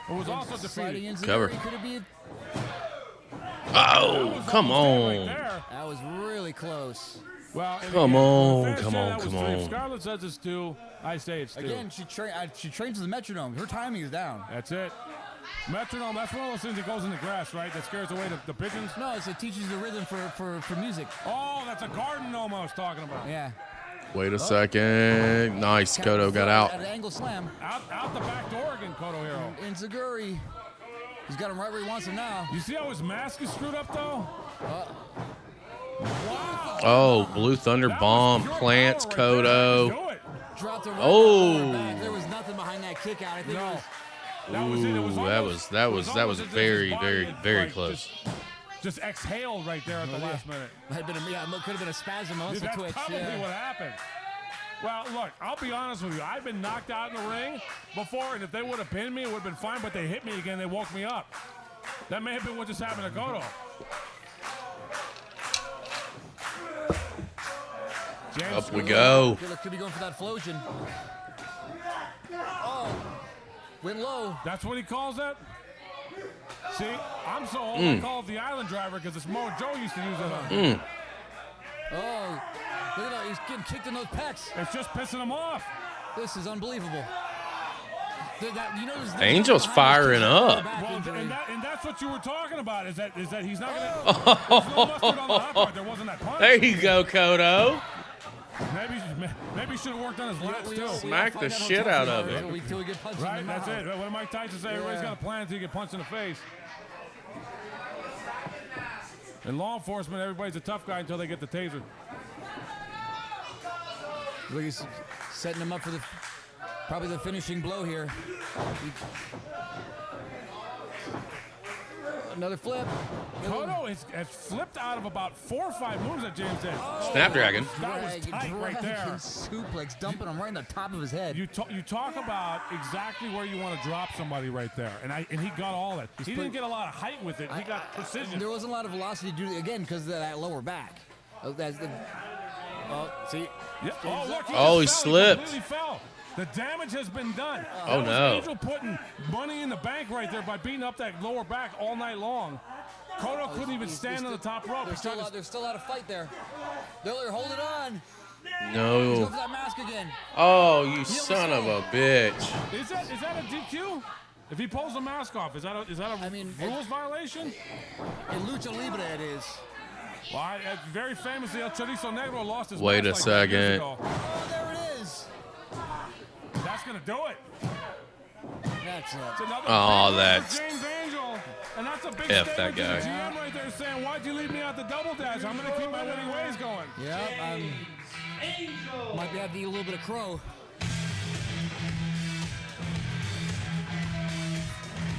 who was also defeated. Cover. Could it be Oh, come on. that was really close. Well, Come on. Scarlett says it's 2. I say it's 2. Again, she trains with the metronome. Her timing is down. That's it. Metronome, that's one of those things that goes in the grass, right? That scares away the pigeons? No, it teaches the rhythm for music. Oh, that's a garden gnome I was talking about. Yeah. Wait a second. Nice. Koto got out. At an angle slam. Out the back door again, Koto Hiro. And Zaguri. He's got him right where he wants him now. You see how his mask is screwed up, though? Wow. Oh, Blue Thunder bomb plants Koto. Dropped him right Oh. back. There was nothing behind that kick out. I think it was Ooh, that was very close. Just exhaled right there at the last minute. could have been a spasm, a muscle That's twitch. probably what happened. Well, look, I'll be honest with you. I've been knocked out in the ring before, and if they would have pinned me, it would have been fine, but they hit me again. They woke me up. That may have been what just happened to Koto. James, Up we go. Could be going for that flosion. Oh, went low. That's what he calls it? See, I'm so old, I call it the Island Driver because it's Mo Joe used to use it on. Oh, look at that. He's getting kicked in those pecs. It's just pissing him off. This is unbelievable. Angel's firing up. Well, and that's what you were talking about, is that he's not going to... There's no mustard on the hot part. There wasn't that punch. There you go, Koto. Maybe he should have worked on his lats, too. Smack the shit out of it. Until we get punched Right, in the that's mouth. it. What did Mike Tyson say? Everybody's got a plan until you get punched in the face. In law enforcement, everybody's a tough guy until they get the taser. Look, he's setting him up for probably the finishing blow here. Another flip. Koto has flipped out of about 4 or 5 moves that James did. Snapdragon. That was tight right there. Suplex, dumping him right in the top of his head. You talk about exactly where you want to drop somebody right there, and he got all that. He didn't get a lot of height with it. He got precision. There wasn't a lot of velocity due to, again, because of that lower back. See? Yeah. Oh, look, He slipped. He completely fell. The damage has been done. Oh, That was no. Angel putting money in the bank right there by beating up that lower back all night long. Koto couldn't even stand on the top rope. There's still a lot of fight there. They're holding on. He's No. going for that mask again. Oh, you son of a bitch. Is that a DQ? If he pulls the mask off, is that a rules violation? In Lucha Libre it is. Well, very famously, El Chorizo Negro lost his Wait match a like 10 years second. ago. Oh, there it is. That's going to do it. That's it. It's another Oh, big that's- James Angel. And that's a big F statement that to the guy. GM right there saying, why'd you leave me out the double dash? I'm going to keep my winning ways going. Yep. Might be have to eat a little bit of crow.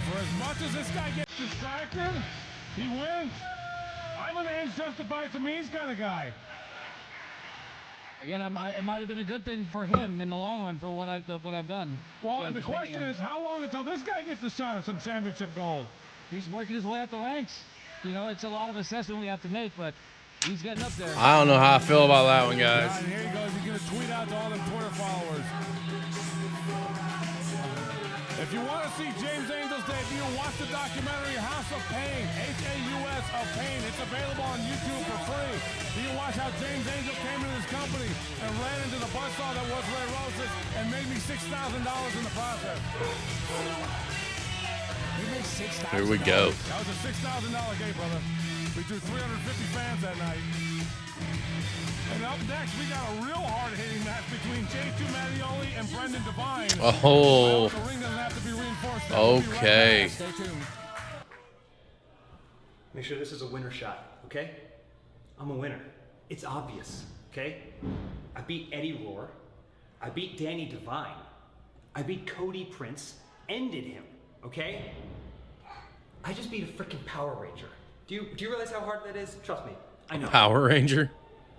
For as much as this guy gets distracted, he wins. I'm an age justified to me's kind of guy. Again, it might have been a good thing for him in the long run for what I've done. Well, and the question is, how long until this guy gets a shot at some championship gold? He's working his way up the ranks. You know, it's a lot of assessment we have to make, but he's getting up there. I don't know how I feel about that one, guys. And here he goes. He's going to tweet out to all them Twitter followers. If you want to see James Angel's debut, watch the documentary House of Pain, H-A-U-S of Pain. It's available on YouTube for free. You can watch how James Angel came into this company and ran into the buzzsaw that was Ray Roses and made me $6,000 in the process. You made $6,000. Here we go. That was a $6,000 game, brother. We drew 350 fans that night. And up next, we got a real hard-hitting match between J2 Mattioli and Brendan Devine. Oh. The ring doesn't have to be reinforced. Okay. Stay tuned. Make sure this is a winner shot, okay? I'm a winner. It's obvious, okay? I beat Eddie Rohr. I beat Danny Devine. I beat Cody Prince. Ended him, okay? I just beat a freaking Power Ranger. Do you realize how hard that is? Trust me, I know. Power Ranger.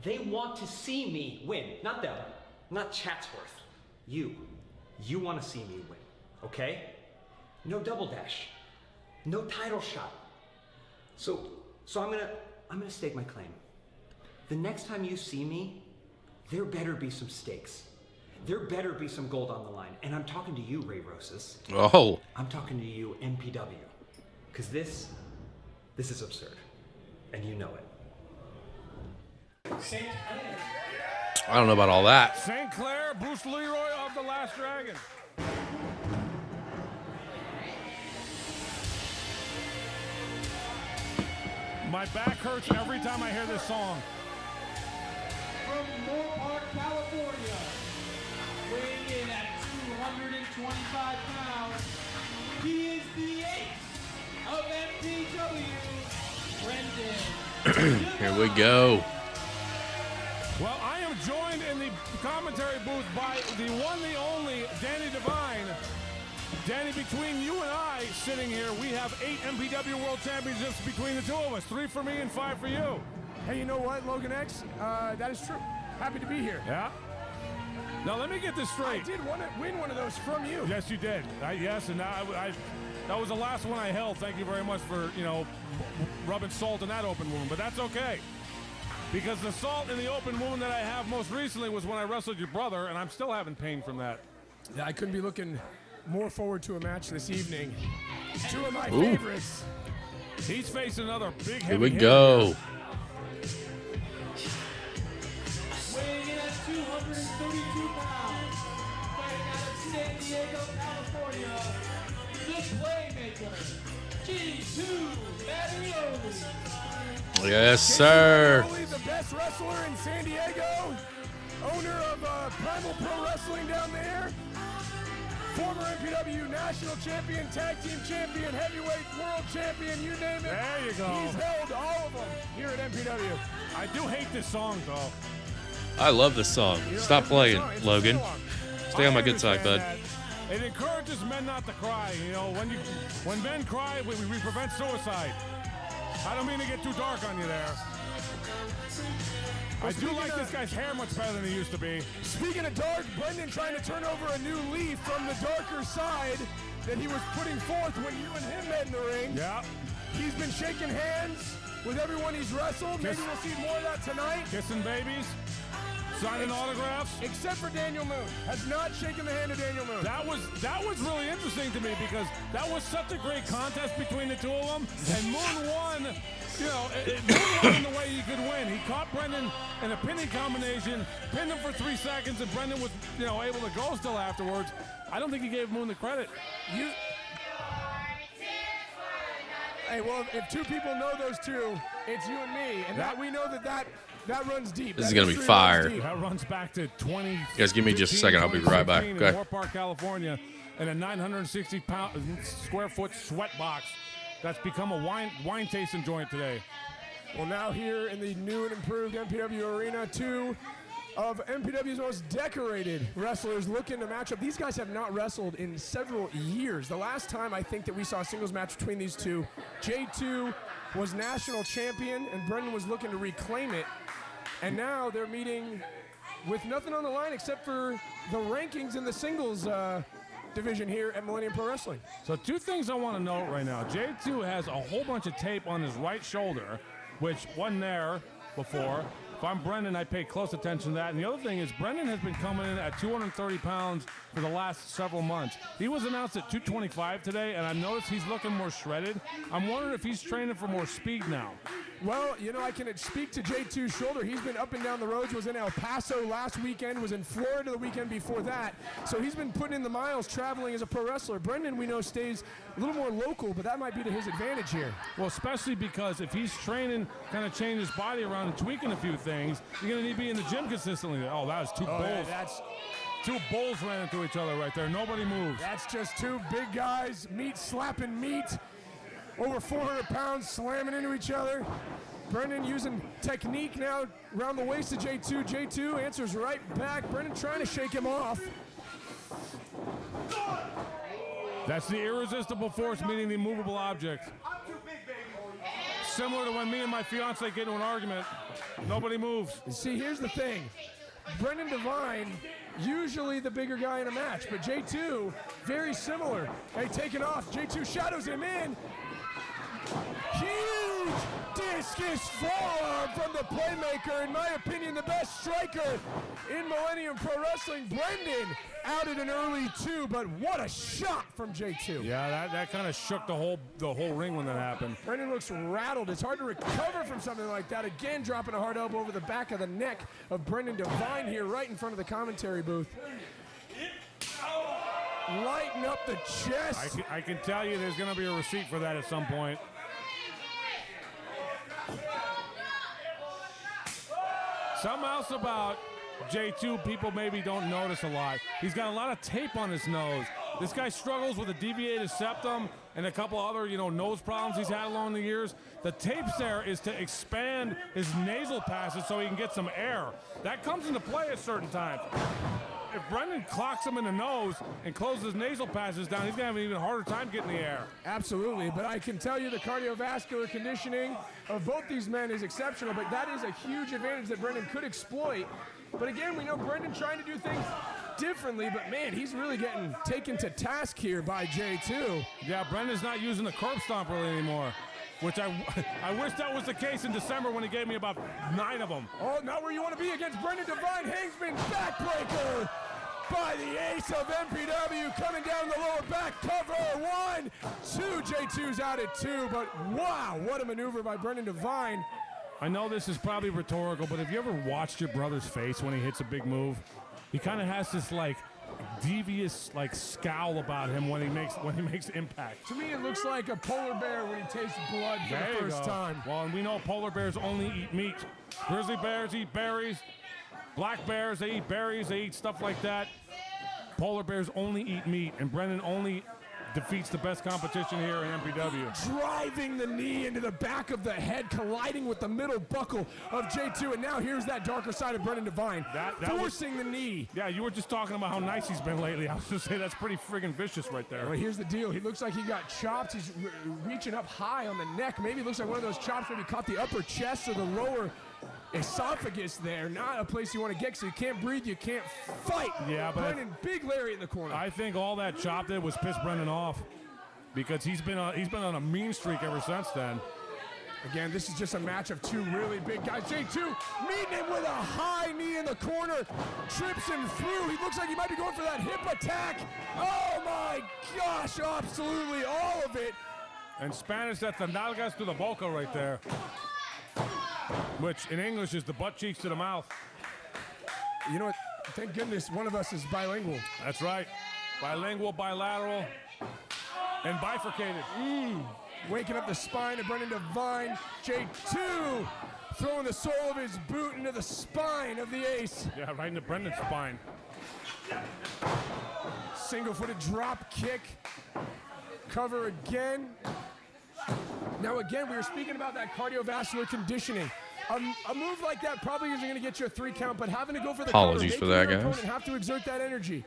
They want to see me win, not them, not Chatsworth. You want to see me win, okay? No double dash. No title shot. So I'm gonna stake my claim. The next time you see me, there better be some stakes. There better be some gold on the line. And I'm talking to you, Ray Rosas. Oh. I'm talking to you, MPW. Because this is absurd. And you know it. I don't know about all that. St. Clair, Bruce Leroy of the Last Dragon. My back hurts every time I hear this song. From Moorpark, California, weighing in at 225 pounds, he is the ace of MPW, Bredan. Here we go. Well, I am joined in the commentary booth by the one, the only, Danny Devine. Danny, between you and I sitting here, we have 8 MPW World Championships between the two of us. 3 for me and 5 for you. Hey, you know what, Logan X? That is true. Happy to be here. Yeah? Now, let me get this straight. I did win one of those from you. Yes, you did. Yes, and that was the last one I held. Thank you very much for, rubbing salt in that open wound, but that's okay. Because the salt in the open wound that I have most recently was when I wrestled your brother, and I'm still having pain from that. Yeah, I couldn't be looking more forward to a match this evening. 2 of my favorites. He's facing another big heavy Here we hitter. go. Weighing in at 232 pounds, fighting out of San Diego, California, the Playmaker, G2 Mattioli. Yes, sir. Mattioli, the best wrestler in San Diego, owner of Primal Pro Wrestling down there, former MPW National Champion, Tag Team Champion, Heavyweight World Champion, you name it. There you go. He's held all of them here at MPW. I do hate this song, though. I love this song. Stop playing, Logan. Stay on my good side, bud. It encourages men not to cry. When men cry, we prevent suicide. I don't mean to get too dark on you there. I do like this guy's hair much better than he used to be. Speaking of dark, Brendan trying to turn over a new leaf from the darker side that he was putting forth when you and him met in the ring. Yeah. He's been shaking hands with everyone he's wrestled. Maybe we'll see more of that tonight. Kissing babies, signing autographs. Except for Daniel Moon. Has not shaken the hand of Daniel Moon. That was really interesting to me because that was such a great contest between the two of them. And Moon won, Moon won in the way he could win. He caught Brendan in a pinning combination, pinned him for 3 seconds, and Brendan was, able to go still afterwards. I don't think he gave Moon the credit. Hey, well, if 2 people know those 2, it's you and me. And that we know that runs deep. This is going to be fire. That runs back to 20. You guys give me just a second. I'll be right back. In Okay. Moorpark, California, in a 960 square foot sweat box that's become a wine tasting joint today. Well, now here in the new and improved MPW Arena, 2 of MPW's most decorated wrestlers looking to match up. These guys have not wrestled in several years. The last time I think that we saw a singles match between these 2, J2 was national champion, and Brendan was looking to reclaim it. And now they're meeting with nothing on the line except for the rankings in the singles division here at Millennium Pro Wrestling. So 2 things I want to note right now. J2 has a whole bunch of tape on his right shoulder, which wasn't there before. If I'm Brendan, I pay close attention to that. And the other thing is Brendan has been coming in at 230 pounds for the last several months. He was announced at 225 today, and I've noticed he's looking more shredded. I'm wondering if he's training for more speed now. Well, I can speak to J2's shoulder. He's been up and down the roads, was in El Paso last weekend, was in Florida the weekend before that. So he's been putting in the miles traveling as a pro wrestler. Brendan, we know, stays a little more local, but that might be to his advantage here. Well, especially because if he's training, kind of changing his body around and tweaking a few things, you're going to need to be in the gym consistently. Oh, that was 2 bulls. Yeah, that's 2 bulls ran into each other right there. Nobody moves. That's just 2 big guys, meat slapping meat, over 400 pounds, slamming into each other. Brendan using technique now around the waist of J2. J2 answers right back. Brendan trying to shake him off. That's the irresistible force meeting the immovable object. Similar to when me and my fiance get into an argument, nobody moves. See, here's the thing. Brendan Devine usually the bigger guy in a match, but J2, very similar. Hey, taking off, J2 shadows him in. Huge discus forearm from the playmaker. In my opinion, the best striker in Millennium Pro Wrestling. Brendan out at an early 2, but what a shot from J2. Yeah, that kind of shook the whole ring when that happened. Brendan looks rattled. It's hard to recover from something like that. Again, dropping a hard elbow over the back of the neck of Brendan Devine here, right in front of the commentary booth. Lighten up the chest. I can tell you there's going to be a receipt for that at some point. Something else about J2 people maybe don't notice a lot. He's got a lot of tape on his nose. This guy struggles with a deviated septum and a couple other, nose problems he's had along the years. The tape's there is to expand his nasal passages so he can get some air. That comes into play at certain times. If Brendan clocks him in the nose and closes his nasal passages down, he's going to have an even harder time getting the air. Absolutely, but I can tell you the cardiovascular conditioning of both these men is exceptional, but that is a huge advantage that Brendan could exploit. But again, we know Brendan trying to do things differently, but man, he's really getting taken to task here by J2. Yeah, Brendan's not using the curb stomp really anymore, which I wish that was the case in December when he gave me about 9 of them. Oh, not where you want to be against Brendan Devine. Hangsman backbreaker by the ace of MPW coming down the lower back. Cover 1, 2. J2's out at 2, but wow, what a maneuver by Brendan Devine. I know this is probably rhetorical, but have you ever watched your brother's face when he hits a big move? He kind of has this devious scowl about him when he makes impact. To me, it looks like a polar bear when he tastes blood for the first time. Well, and we know polar bears only eat meat. Grizzly bears eat berries. Black bears, they eat berries, they eat stuff like that. Polar bears only eat meat, and Brendan only defeats the best competition here in MPW. Driving the knee into the back of the head, colliding with the middle buckle of J2, and now here's that darker side of Brendan Devine, forcing the knee. Yeah, you were just talking about how nice he's been lately. I was going to say that's pretty friggin' vicious right there. Well, here's the deal. He looks like he got chopped. He's reaching up high on the neck. Maybe it looks like one of those chops maybe caught the upper chest or the lower esophagus there. Not a place you want to get, so you can't breathe, you can't fight. Yeah, but Brendan, big Larry in the corner. I think all that chop did was piss Brendan off because he's been on a mean streak ever since then. Again, this is just a match of 2 really big guys. J2 meeting him with a high knee in the corner, trips him through. He looks like he might be going for that hip attack. Oh my gosh, absolutely all of it. And Spanish, that's the nalgas to the boca right there, which in English is the butt cheeks to the mouth. You know what? Thank goodness one of us is bilingual. That's right. Bilingual, bilateral, and bifurcated. Waking up the spine of Brendan Devine. J2 throwing the sole of his boot into the spine of the ace. Yeah, right into Brendan's spine. Single-footed drop kick. Cover again. Now again, we were speaking about that cardiovascular conditioning. A move like that probably isn't going to get you a 3 count, but having to go for the Apologies cover, for that, your guys. opponent have to exert that energy.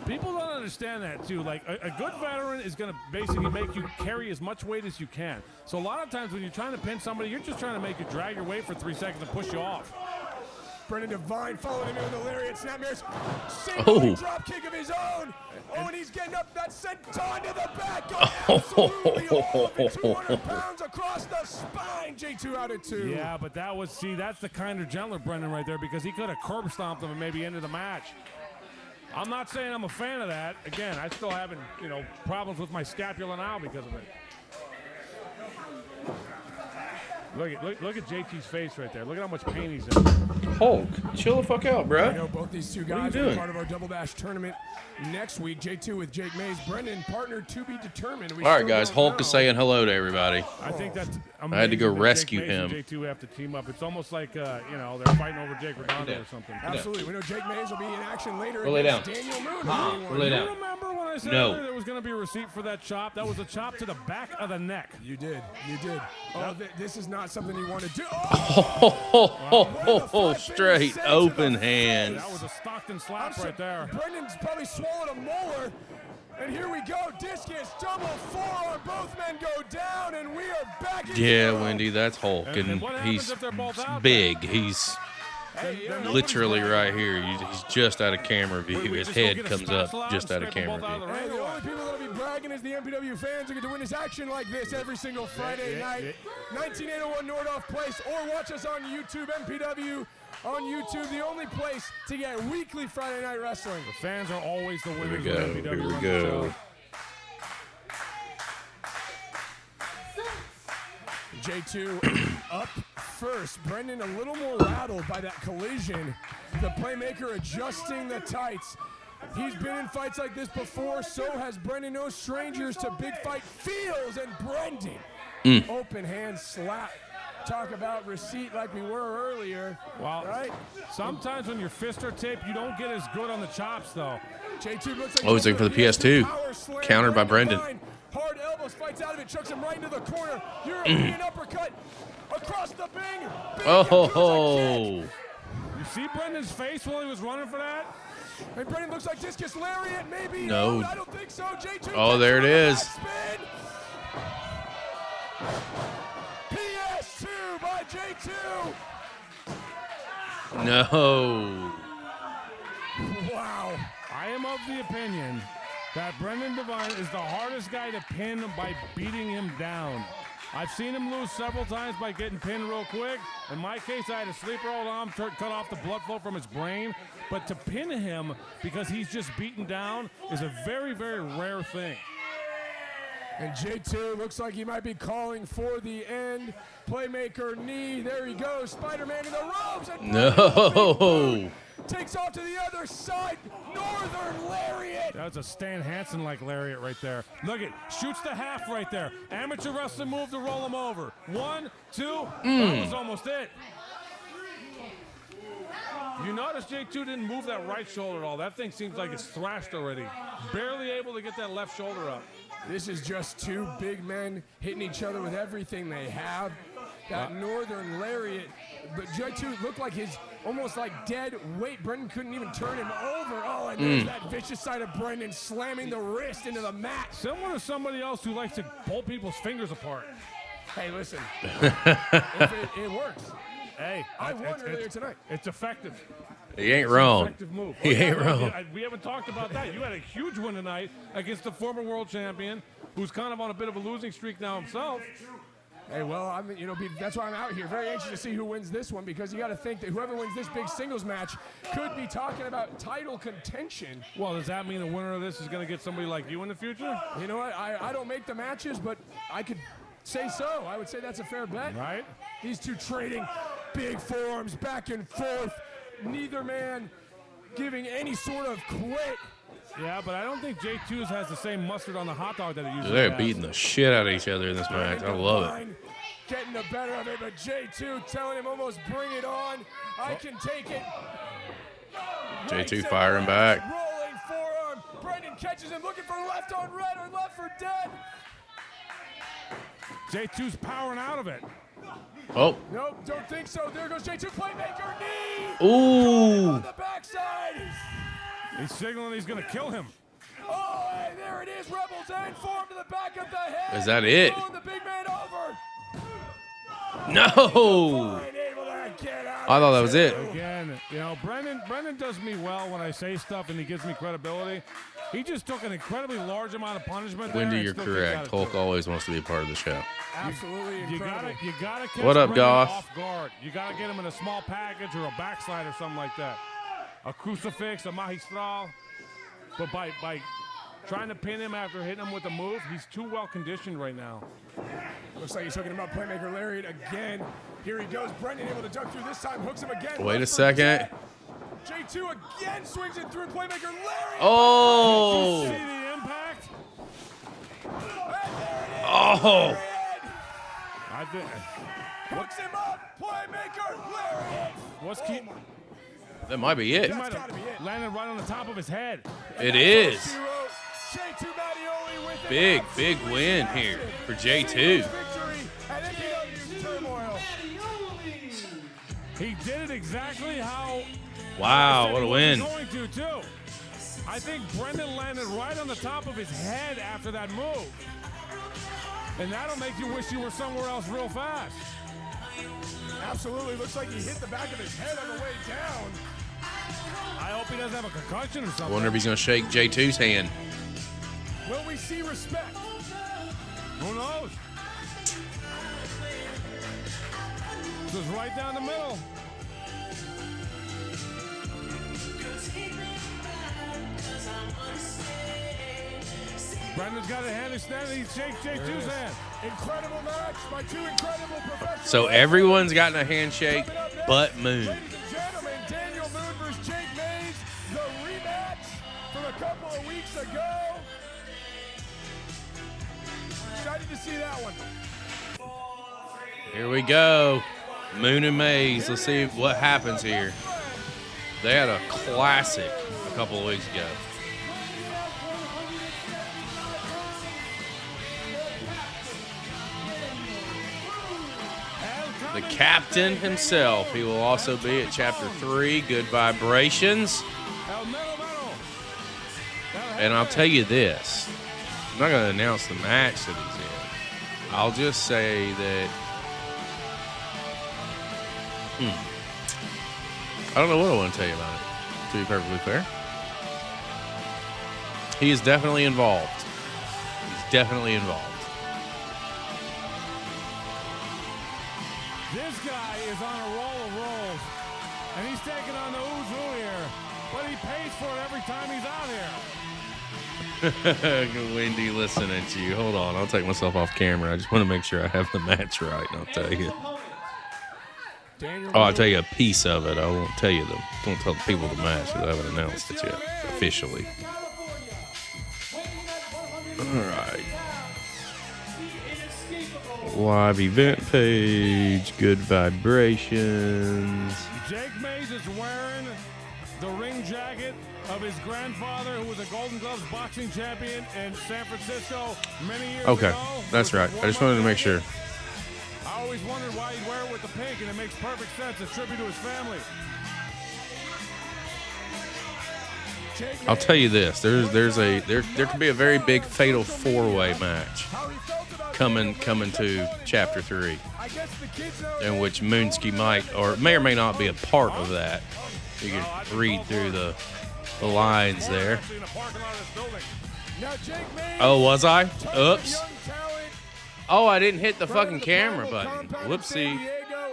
People don't understand that too. Like a good veteran is going to basically make you carry as much weight as you can. So a lot of times when you're trying to pin somebody, you're just trying to make you drag your weight for 3 seconds and push you off. Brendan Devine following him into the lariat snapmares. Single drop kick of his own. Oh, and he's getting up that senton to the back. Absolutely all of it. 200 pounds across the spine. J2 out at 2. Yeah, but that's the kinder, gentler Brendan right there, because he could have curb stomped him and maybe ended the match. I'm not saying I'm a fan of that. Again, I still having, problems with my scapula now because of it. Look at JT's face right there. Look at how much pain he's in. Hulk, chill the fuck out, bro. I know both these 2 guys are part of our Double Dash tournament next week. J2 with Jake Mays. Brendan, partner to be determined. All right, guys. Hulk is saying hello to everybody. I think that's I had to go rescue Jake Mays him. and J2 have to team up. It's almost like, they're fighting over Jake Redondo or something. Absolutely. We know Jake Mays will be in action later We'll lay down. against Daniel Moon. We'll lay down. You remember when I said earlier there was going to be a receipt for that chop? That was a chop to the back of the neck. You did. Oh, this is not something you want to do. Oh, straight open hands. That was a Stockton slap right there. Brendan's probably swallowed a molar. And here we go. Discus, double forearm. Both men go down, and we are back in. Yeah, Wendy, that's Hulk, and what he's happens if they're both out big. He's Literally right here. He's just out of camera view. His head comes up just out of camera view. Hey, the only people that'll be bragging is the MPW fans who get to witness action like this every single Friday night. 19801 Nordhoff Place, or watch us on YouTube, MPW on YouTube, the only place to get weekly Friday night wrestling. The fans are always the winners. Here we go. J2 up first. Brendan a little more rattled by that collision. The playmaker adjusting the tights. He's been in fights like this before, so has Brendan. No strangers to big fight feels, and Brendan. Open hand slap. Talk about receipt like we were earlier. Well, right? Sometimes when your fists are taped, you don't get as good on the chops, though. J2 looks like he's looking for the PS2. Countered by Brendan. Hard elbows, fights out of it, chucks him right into the corner. European uppercut across the bing. Oh. You see Brendan's face while he was running for that? And Brendan looks like discus lariat, maybe. No. I don't think so. J2. Oh, there it is. PS2 by J2. No. Wow. I am of the opinion that Brendan Devine is the hardest guy to pin by beating him down. I've seen him lose several times by getting pinned real quick. In my case, I had a sleeper hold on, cut off the blood flow from his brain. But to pin him because he's just beaten down is a very, very rare thing. And J2 looks like he might be calling for the end. Playmaker knee. There he goes. Spider-Man in the ropes. And No. takes off to the other side. Northern lariat. That's a Stan Hansen-like lariat right there. Look it. Shoots the half right there. Amateur wrestling move to roll him over. 1, 2. That was almost it. You notice J2 didn't move that right shoulder at all. That thing seems like it's thrashed already. Barely able to get that left shoulder up. This is just two big men hitting each other with everything they have. That Northern lariat, but J2 looked like his almost like dead weight. Brendan couldn't even turn him over. Oh, and there's that vicious side of Brendan slamming the wrist into the mat. Similar to somebody else who likes to pull people's fingers apart. Hey, listen, if it works. Hey, I won earlier tonight. It's effective. He ain't wrong. Effective move. He ain't wrong. We haven't talked about that. You had a huge win tonight against the former world champion, who's kind of on a bit of a losing streak now himself. Hey, well, that's why I'm out here. Very anxious to see who wins this one, because you got to think that whoever wins this big singles match could be talking about title contention. Well, does that mean the winner of this is going to get somebody like you in the future? You know what? I don't make the matches, but I could say so. I would say that's a fair bet. Right. These two trading big forearms back and forth. Neither man giving any sort of quit. Yeah, but I don't think J2 has the same mustard on the hot dog that it usually They're has. beating the shit out of each other in this match. I love it. Getting the better of it, but J2 telling him almost bring it on. I can take it. J2 firing back. Rolling forearm. Brendan catches him, looking for left on red or left for dead. J2's powering out of it. Oh. Nope, don't think so. There goes J2, playmaker knee. Ooh. On the backside. He's signaling he's going to kill him. Oh, and there it is. Rebels end form to the back of the head. Is that it? Throwing the big man over. No. I thought that was it. Again, you know, Brendan does me well when I say stuff and he gives me credibility. He just took an incredibly large amount of punishment. Wendy, you're correct. Hulk always wants to be a part of the show. Absolutely incredible. You gotta catch What up, Brendan Goss? off guard. You gotta get him in a small package or a backslide or something like that. A crucifix, a magistral. But by trying to pin him after hitting him with a move, he's too well conditioned right now. Looks like he's hooking him up. Playmaker lariat again. Here he goes. Brendan able to duck through this time. Hooks him again. Wait a Left for second. dead. J2 again swings it through. Playmaker lariat. Oh. See the impact? Oh. I think. Hooks him up. Playmaker lariat. What's keep? That might be it. He might have landed right on the top of his head. It is. J2 Mattioli with it. Big win here for J2. Victory at MPW Turmoil. He did it exactly how. Wow, what a win. Going to too. I think Brendan landed right on the top of his head after that move. And that'll make you wish you were somewhere else real fast. Absolutely. Looks like he hit the back of his head on the way down. I hope he doesn't have a concussion or I something. wonder if he's going to shake J2's hand. Will we see respect? Who knows? This is right down the middle. Brendan's got a hand extended. He shakes J2's hand. Incredible match by two incredible professionals. So everyone's gotten a handshake but Moon. Ladies and gentlemen, Daniel Moon versus Jake Mays, the rematch from a couple of weeks ago. Excited to see that one. Here we go. Moon and Mays. Let's see what happens here. They had a classic a couple of weeks ago. The captain himself. He will also be at Chapter 3, Good Vibrations. And I'll tell you this. I'm not going to announce the match that he's in. I'll just say that I don't know what I want to tell you about it, to be perfectly fair. He is definitely involved. He's definitely involved. This guy is on a roll of rolls, and he's taking on the Uzu here, but he pays for it every time he's out here. Wendy listening to you. Hold on, I'll take myself off camera. I just want to make sure I have the match right, and I'll tell you. Oh, I'll tell you a piece of it. I won't tell you don't tell the people the match because I haven't announced it yet officially. All right. Live event page, Good Vibrations. Jake Mays is wearing the ring jacket of his grandfather, who was a Golden Gloves boxing champion in San Francisco many years ago. Okay, that's right. I just wanted to make sure. I always wondered why he'd wear it with the pink, and it makes perfect sense. A tribute to his family. I'll tell you this: there could be a very big fatal four-way match coming to Chapter 3, in which Moonsky might or may or may not be a part of that. You can read through the lines there. Oh, was I? Oops. Oh, I didn't hit the fucking camera button. Whoopsie.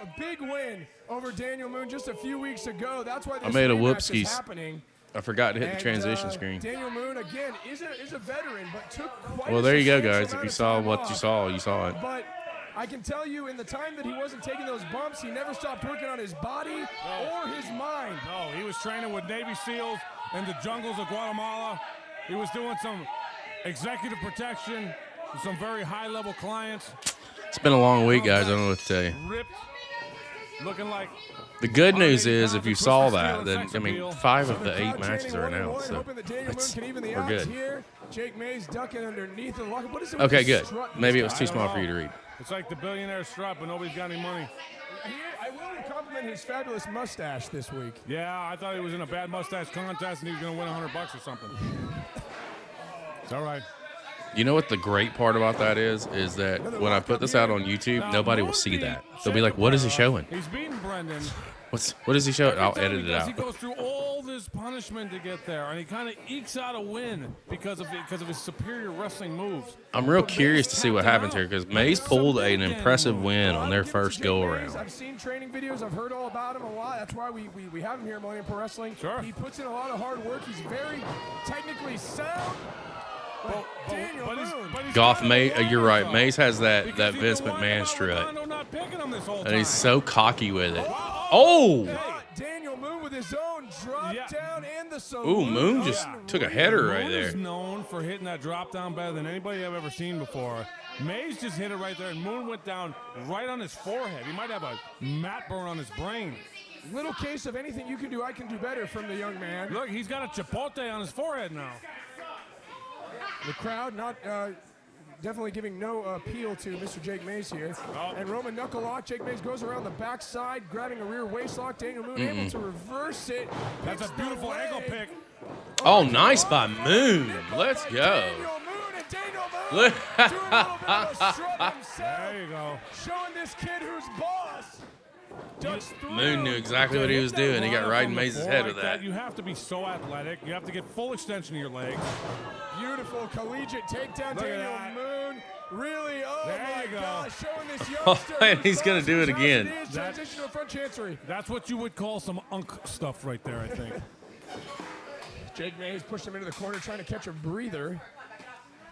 A big win over Daniel Moon just a few weeks ago. That's why this I made a rematch is whoopskies. happening. I forgot to hit the transition And, screen. Daniel Moon again is a veteran, but took quite Well, a there you go, substantial guys. If amount you of saw time what off. you saw, you saw it. But I can tell you, in the time that he wasn't taking those bumps, he never stopped working on his body or his mind. No, he was training with Navy SEALs in the jungles of Guatemala. He was doing some executive protection with some very high-level clients. It's been a long week, guys. I don't know what to tell you. Ripped, looking like The good news is, if you saw that, then, I mean, 5 of the 8 matches are announced, so we're good. Jake Mays ducking underneath the lock. What is it with Okay, the good. strut? Maybe it was too small for you to read. It's like the billionaire strut, but nobody's got any money. I will compliment his fabulous mustache this week. Yeah, I thought he was in a bad mustache contest and he was going to win $100 or something. It's all right. You know what the great part about that is that when I put this out on YouTube, nobody will see that. They'll be like, what is he showing? He's beating Brendan. What is he showing? I'll Every time edit he it does, out. He goes through all this punishment to get there, and he kind of ekes out a win because of his superior wrestling moves. I'm real curious to see what happens here because Mays pulled an impressive win on their first go-around. I've seen training videos. I've heard all about him a lot. That's why we have him here at Millennium Pro Wrestling. Sure. He puts in a lot of hard work. He's very technically sound. But Daniel Moon. Goff, you're right. Mays has that Vince McMahon strut, and he's so cocky with it. Oh! Daniel Moon with his own drop down and the salute. Ooh, Moon just took a header right Moon there. is known for hitting that drop down better than anybody I've ever seen before. Mays just hit it right there, and Moon went down right on his forehead. He might have a mat burn on his brain. Little case of anything you can do, I can do better from the young man. Look, he's got a chipotle on his forehead now. The crowd not definitely giving no appeal to Mr. Jake Mays here. And Roman knuckle lock. Jake Mays goes around the backside, grabbing a rear waist lock. Daniel Moon able to reverse it. That's a beautiful ankle pick. Oh, nice by Moon. Let's go. Daniel Moon and Daniel Moon doing a little bit of a strut himself. There you go. Showing this kid who's boss. Moon knew exactly what he was doing. He got right in Maze's head with that. You have to be so athletic. You have to get full extension of your legs. Beautiful collegiate takedown, Daniel Moon. Really, oh there my go. gosh, showing this youngster. And he's going to do it again. Transition to a front chancery. That's what you would call some unk stuff right there, I think. Jake Mays pushed him into the corner, trying to catch a breather.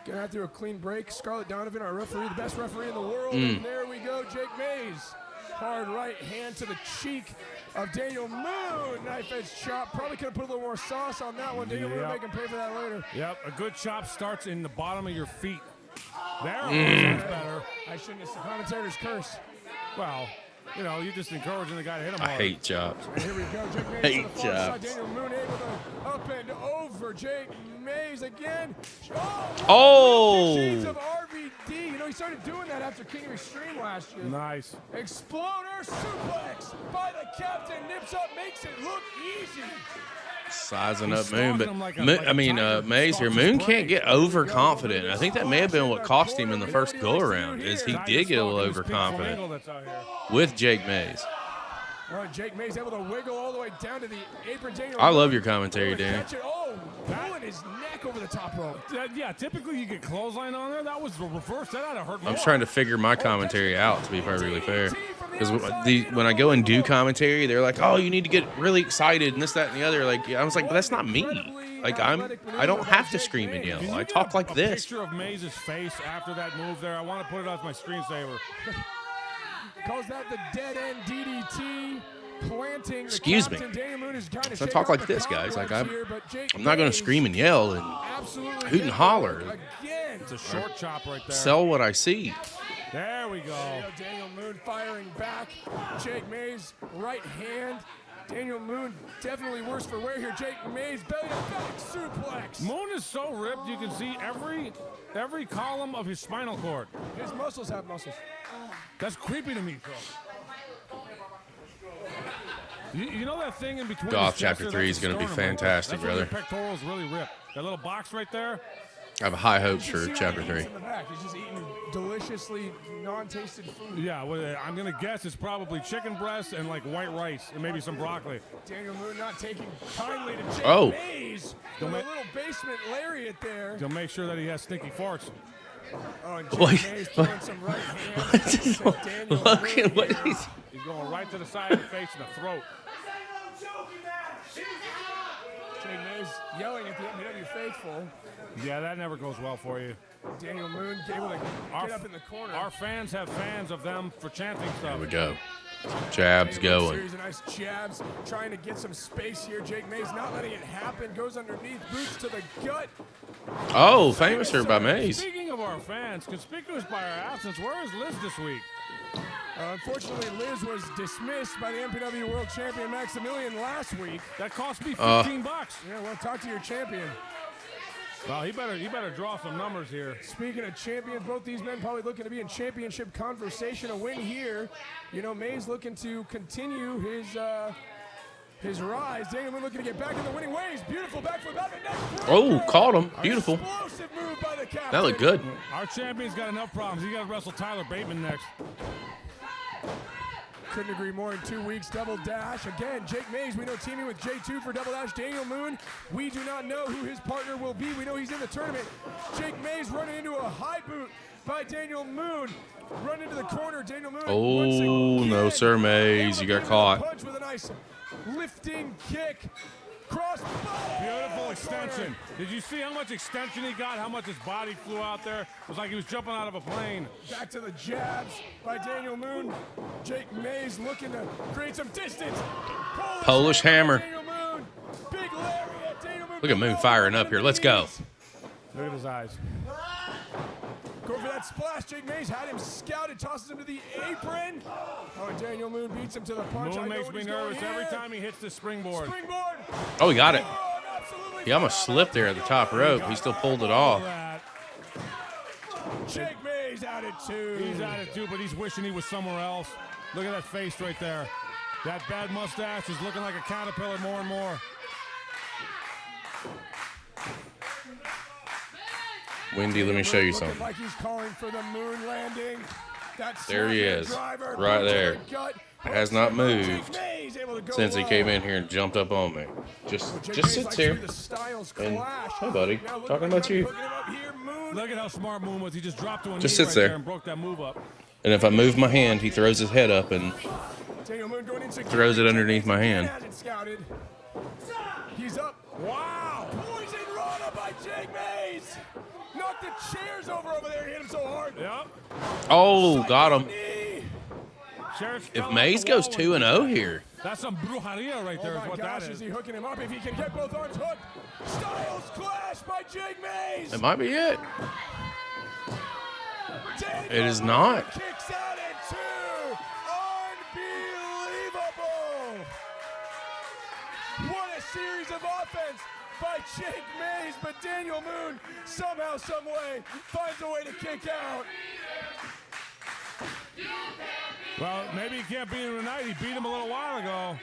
Get out through a clean break. Scarlett Donovan, our referee, the best referee in the world. And there we go, Jake Mays. Hard right hand to the cheek of Daniel Moon. Knife edge chop. Probably could have put a little more sauce on that one. Daniel Moon make him pay for that later. Yep, a good chop starts in the bottom of your feet. There, that's better. I shouldn't have. The commentator's curse. Well, you know, you're just encouraging the guy to hit him I hard. hate chops. And here we go. Jake Mays Hate to the far side. chops. Daniel Moon able to up and over. Jake Mays again. Oh! Shades of RVD. You know, he started doing that after King of Extreme last year. Nice. Exploder suplex by the captain. Nips up, makes it look easy. Sizing He's up Moon, but stalking him like Maze here. stalks his Moon prey. can't get overconfident. I think that may have been what cost him in the first go around. Is he did get a little overconfident That's out here. with Jake Mays. All right, Jake Mays able to wiggle all the way down to the apron. Daniel I love Moon your commentary, able to Dan. catch it. Oh, pulling his neck over the top rope. Yeah, typically you get clothesline on there. That was the reverse. That had to hurt more. I'm trying to figure my commentary out, to be perfectly fair. Because when I go and do commentary, they're like, "Oh, you need to get really excited and this, that, and the other." Like, I was like, "But that's not me. Like, I don't have to scream and yell. I talk like a this." Picture of Maze's face after that move there. I want to put it as my screensaver. Calls that the dead end DDT. Planting. Excuse me. So I talk like this, guys. Like I'm not going to scream and yell and hoot and holler. Again. It's a short chop right there. Sell what I see. There we go. Daniel Moon firing back. Jake Mays right hand. Daniel Moon definitely worse for wear here. Jake Mays belly to back suplex. Moon is so ripped you can see every column of his spinal cord. His muscles have muscles. That's creepy to me, Phil. You know that thing in between? Golf his chest Chapter there, 3 that's is going to be the sternum, right? fantastic, That's where brother. the pectorals really ripped. That little box right there. I have high hopes for Chapter 3. In the back. He's just eating deliciously non-tasted food. Yeah, well, I'm going to guess it's probably chicken breast and like white rice and maybe some broccoli. Daniel Moon not taking kindly to Jake Mays. Don't With a little basement lariat there. They'll make sure that he has stinky farts. Oh, and Jake Wait, Mays throwing some right hands to Daniel Moon. He's going right to the side of the face and the throat. Jake Mays yelling at the MPW faithful. Yeah, that never goes well for you. Daniel Moon able to get up in the corner. Our fans have fans of them for chanting stuff. There we go. Jabs going. Series of nice jabs, trying to get some space here. Jake Mays not letting it happen. Goes underneath, boots to the gut. Oh, famous here by Mays. Speaking of our fans, conspicuous by our absence, where is Liz this week? Unfortunately, Liz was dismissed by the MPW World Champion Maximilian last week. That cost me $15. Yeah, well, talk to your champion. Well, he better draw some numbers here. Speaking of champions, both these men probably looking to be in championship conversation. A win here. You know, Mays looking to continue his rise. Daniel Moon looking to get back in the winning ways. Beautiful backflip out the neck. Oh, caught him. Beautiful. Explosive move by the captain. That looked good. Our champion's got enough problems. He got to wrestle Tyler Bateman next. Couldn't agree more. In 2 weeks, Double Dash. Again, Jake Mays, we know teaming with J2 for Double Dash. Daniel Moon, we do not know who his partner will be. We know he's in the tournament. Jake Mays running into a high boot by Daniel Moon. Run into the corner. Daniel Moon. Oh, no, sir, Mays. You got caught. Punch with a nice lifting kick. Cross body. Beautiful extension. Did you see how much extension he got? How much his body flew out there? It was like he was jumping out of a plane. Back to the jabs by Daniel Moon. Jake Mays looking to create some distance. Polish hammer. Daniel Moon. Big lariat. Daniel Moon. Look at Moon firing up here. Let's go. Look at his eyes. Go for that splash. Jake Mays had him scouted, tosses him to the apron. Oh, and Daniel Moon beats him to the punch. Moon makes me nervous every time he hits the springboard. Springboard. Oh, he got it. Oh, He almost slipped there at the top rope. He still pulled it off. Jake Mays at it too. He's at it too, but he's wishing he was somewhere else. Look at that face right there. That bad mustache is looking like a caterpillar more and more. Wendy, let me show you Looking something. like he's calling for the moon landing. There he is, right there. Has not moved since he came in here and jumped up on me. Just sits here. And, hey, buddy, talking about you. Look at how smart Moon was. He just dropped to a knee Just sits right there. there and broke that move up. And if I move my hand, he throws his head up and throws it underneath my hand. He's up. Wow! Poison Rana by Jake Mays! Knocked the chairs over there, hit him so hard. Yep. Oh, got him. Sheriff If fell Mays off the goes wall 2-0 here. That's some brujeria right there, Oh is my what gosh, that is is. he hooking him up? If he can get both arms hooked. Styles clash by Jake Mays. It might be it. It is not. Kicks out at 2. Unbelievable. What a series of offense by Jake Mays, but Daniel Moon somehow, some way finds a way to kick out. Well, maybe he can't beat him tonight. He beat him a little while ago.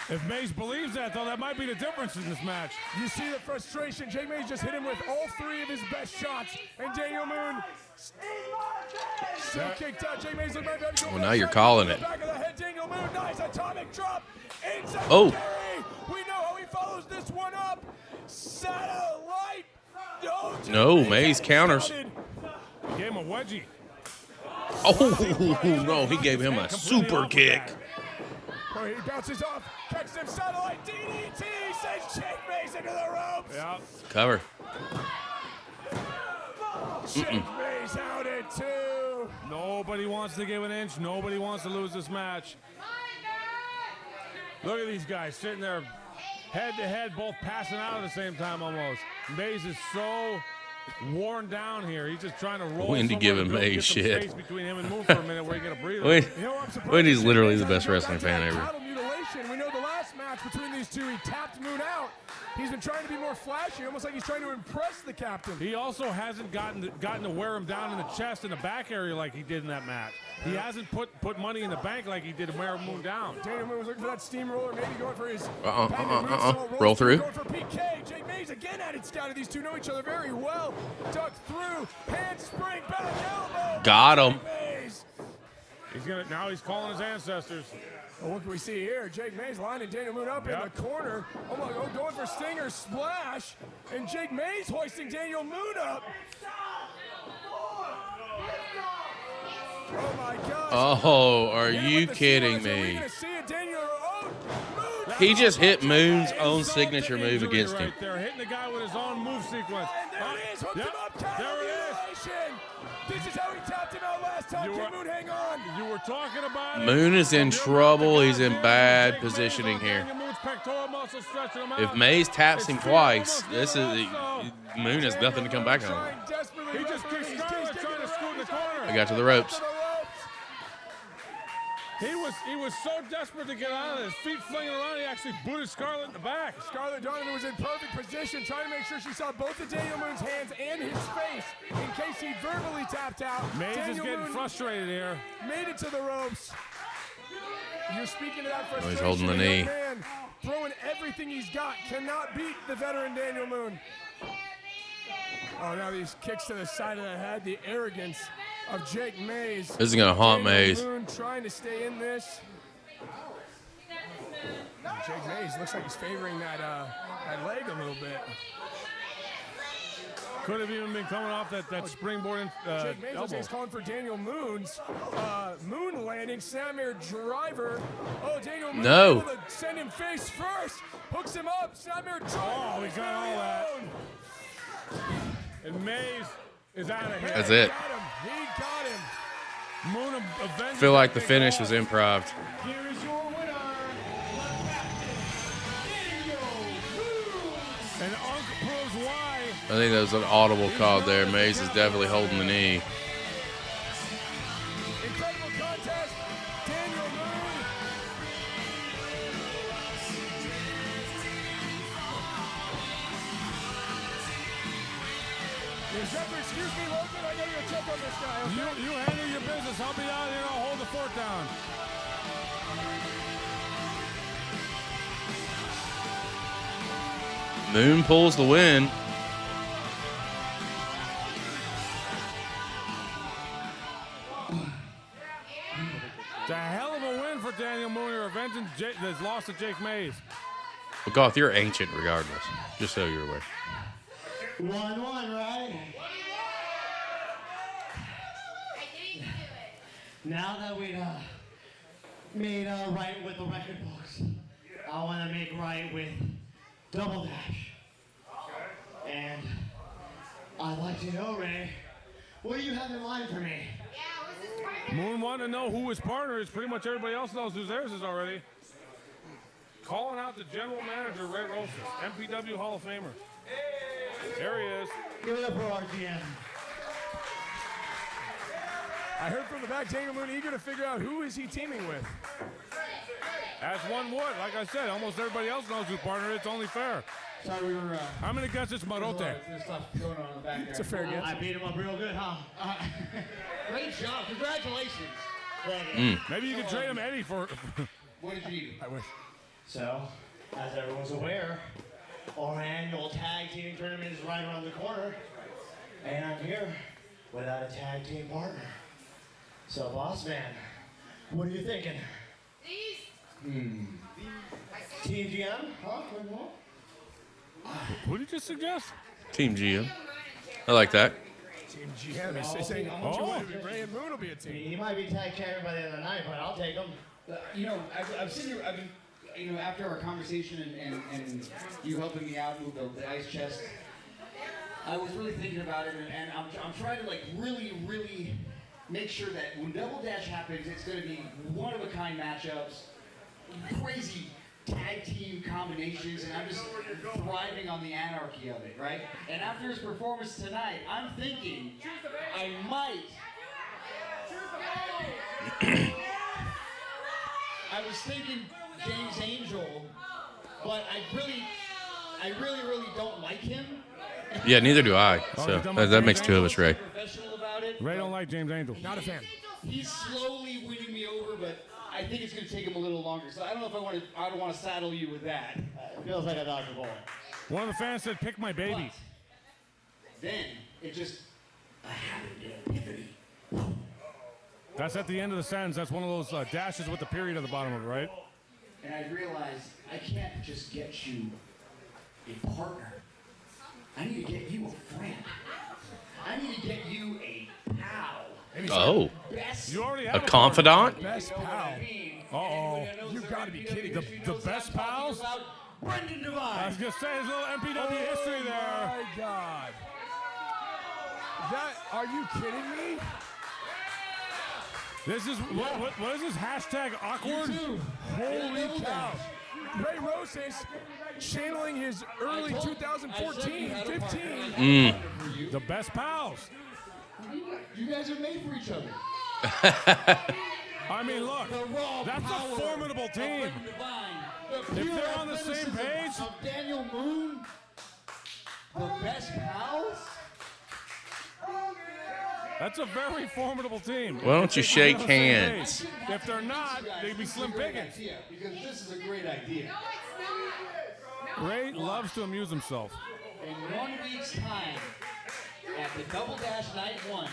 If Mays believes that, though, that might be the difference in this match. You see the frustration. Jake Mays just hit him with all 3 of his best shots, and Daniel Moon still kicked out. Jake Mays looked like that. Well, now you're calling it. Back of the head, Daniel Moon, nice atomic drop. Inside Oh. Gary. We know how he follows this one up. Satellite. No, Mays counters. He gave him a wedgie. Oh, no, he gave him a super kick. Oh, he bounces off, catches him, satellite DDT, sends Jake Mays into the ropes. Yeah. Cover. Jake Mays out at 2. Nobody wants to give an inch. Nobody wants to lose this match. Look at these guys sitting there head to head, both passing out at the same time almost. Mays is so worn down here. He's just trying to roll. Wendy giving somewhere, Mays get some shit. space between him and Moon for a minute where he get a breather. Wendy's literally the best wrestling fan ever. Title mutilation. We know the last match between these two, he tapped Moon out. He's been trying to be more flashy, almost like he's trying to impress the captain. He also hasn't gotten to wear him down in the chest and the back area like he did in that match. He hasn't put money in the bank like he did to wear Moon down. Daniel Moon was looking for that steamroller, maybe going for his Roll through. Going for PK. Jake Mays again at it, scouted. These two know each other very well. Duck through, handspring, back elbow. Got him. Mays. Now he's calling his ancestors. Well, what can we see here? Jake Mays lining Daniel Moon up in the corner. Oh my God, going for Stinger splash. And Jake Mays hoisting Daniel Moon up. Oh my gosh. Oh, are you kidding me? He just hit Moon's own signature move against him. They're hitting the guy with his own move sequence. And there it is, hooked him up, there it is. This is how he tapped him out last time. Can Moon hang on? You were talking about it. Moon is in trouble. He's in bad positioning here. If Mays taps him twice, Moon has nothing to come back on. He just keeps trying to scoot in the corner. I got to the ropes. He was so desperate to get out of his feet flinging around, he actually booted Scarlett in the back. Scarlett Donovan was in perfect position, trying to make sure she saw both of Daniel Moon's hands and his face in case he verbally tapped out. Mays is getting Moon frustrated here. Made it to the ropes. You're speaking of that frustration. He's holding the knee. Man, throwing everything he's got, cannot beat the veteran Daniel Moon. Oh, now these kicks to the side of the head, the arrogance of Jake Mays. This is gonna haunt Mays. Moon trying to stay in this. Jake Mays looks like he's favoring that leg a little bit. Could have even been coming off that springboard. Jake Mays looks like he's calling for Daniel Moon's moon landing, Snapmare driver. Oh, Daniel Moon able to send him face first. Hooks him up, Snapmare driver. Oh, we got all that. And Mays is out of here. That's it. He got him. Moon I feel like the finish was improv. Here is your winner. And Unk proves why. I think that was an audible call there. Mays is definitely holding the knee. Incredible contest. Daniel Moon. Excuse me, Logan. I got to check on this guy. Okay? You handle your business. I'll be out here and I'll hold the fort down. Moon pulls the win. support Daniel Moon or avenging this loss to Jake Mays. Well, Goth, you're ancient regardless. Just so you're aware. 1-1, right? Now that we've made right with the record books, I want to make right with Double Dash. And I'd like to know, Ray, what do you have in mind for me? Moon wanted to know who his partner is. Pretty much everybody else knows who theirs is already. Calling out the general manager, Ray Rosas, MPW Hall of Famer. There he is. Give it up for our GM. I heard from the back, Daniel Moon eager to figure out who is he teaming with. As one would. Like I said, almost everybody else knows who partner is. It's only fair. Sorry, we were. I'm going to guess it's Marote. There's stuff going on in the back there. It's a fair guess. I beat him up real good, huh? Great job. Congratulations. Maybe you could trade him Eddie for... What did you do? I wish. So, as everyone's aware, our annual tag team tournament is right around the corner. And I'm here without a tag team partner. So, boss man, what are you thinking? Team GM? Huh? What did you just suggest? Team GM. I like that. Team GM is saying, Ray and Moon will be a team. He might be tag champion by the end of the night, but I'll take him. You know, I've seen you. I've been, you know, after our conversation and you helping me out move the ice chest, I was really thinking about it, and I'm trying to like really make sure that when Double Dash happens, it's going to be one of a kind matchups, crazy tag team combinations, and I'm just thriving on the anarchy of it, right? And after his performance tonight, I'm thinking I might. I was thinking James Angel, but I really don't like him. Yeah, neither do I. So that makes two of us, Ray. Professional about it. Ray don't like James Angel. Not a fan. He's slowly winning me over, but I think it's going to take him a little longer. So I don't know if I don't want to saddle you with that. It feels like a Dr. Boy. One of the fans said, pick my baby. But then it just, I had an epiphany. That's at the end of the sentence. That's one of those dashes with the period at the bottom of it, right? And I realized I can't just get you a partner. I need to get you a friend. I need to get you a pal. Oh. Best You already have A confidant? Best pal. Uh-oh. You gotta be kidding. The best pals? Brendan I Devine. was going to say, there's a little MPW history Oh there. my God. Are you kidding me? This is, what is this? Hashtag awkward? Holy cow. Ray Rosas channeling his early 2014, 15. The best pals. You guys are made for each other. I mean, look, that's a formidable team. If they're on the same page. Of Daniel Moon, the best pals. That's a very formidable team. Why don't you If shake they're on the same hands? page. If they're not, they'd be slim pickings. Because this is a great idea. Ray loves to amuse himself. In 1 week's time, at the Double Dash Night 1,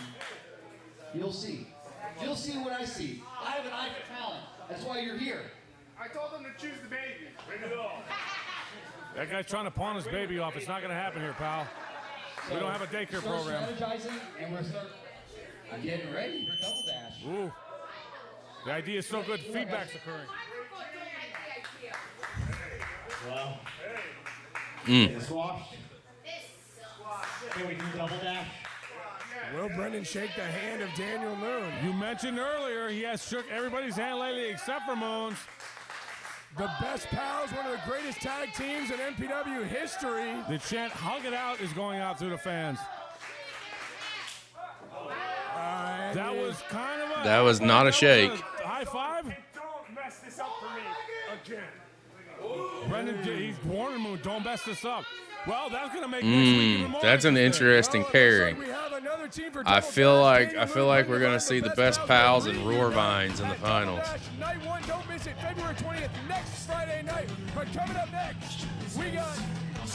you'll see. You'll see what I see. I have an eye for talent. That's why you're here. I told them to choose the baby. That guy's trying to pawn his baby off. It's not going to happen here, pal. We don't have a daycare Start program. strategizing, and we're getting ready for Double Dash. Ooh. The idea is so good, feedback's occurring. Well, it's washed. Can we do Double Dash? Will Brendan shake the hand of Daniel Moon? You mentioned earlier he has shook everybody's hand lately except for Moon's. The best pals, one of the greatest tag teams in MPW history. The chant "Hug It Out" is going out through the fans. That was kind of a... That was not a shake. High five? Don't mess this up for me again. Brendan, he's warning Moon, don't mess this up. Well, that's going to make next week even more That's an interesting pairing. We have another team for I Double feel Dash. like we're gonna see the best pals and roar vines in the At Double finals. Dash Night 1, don't miss it, February 20th, next Friday night. But coming up next, we got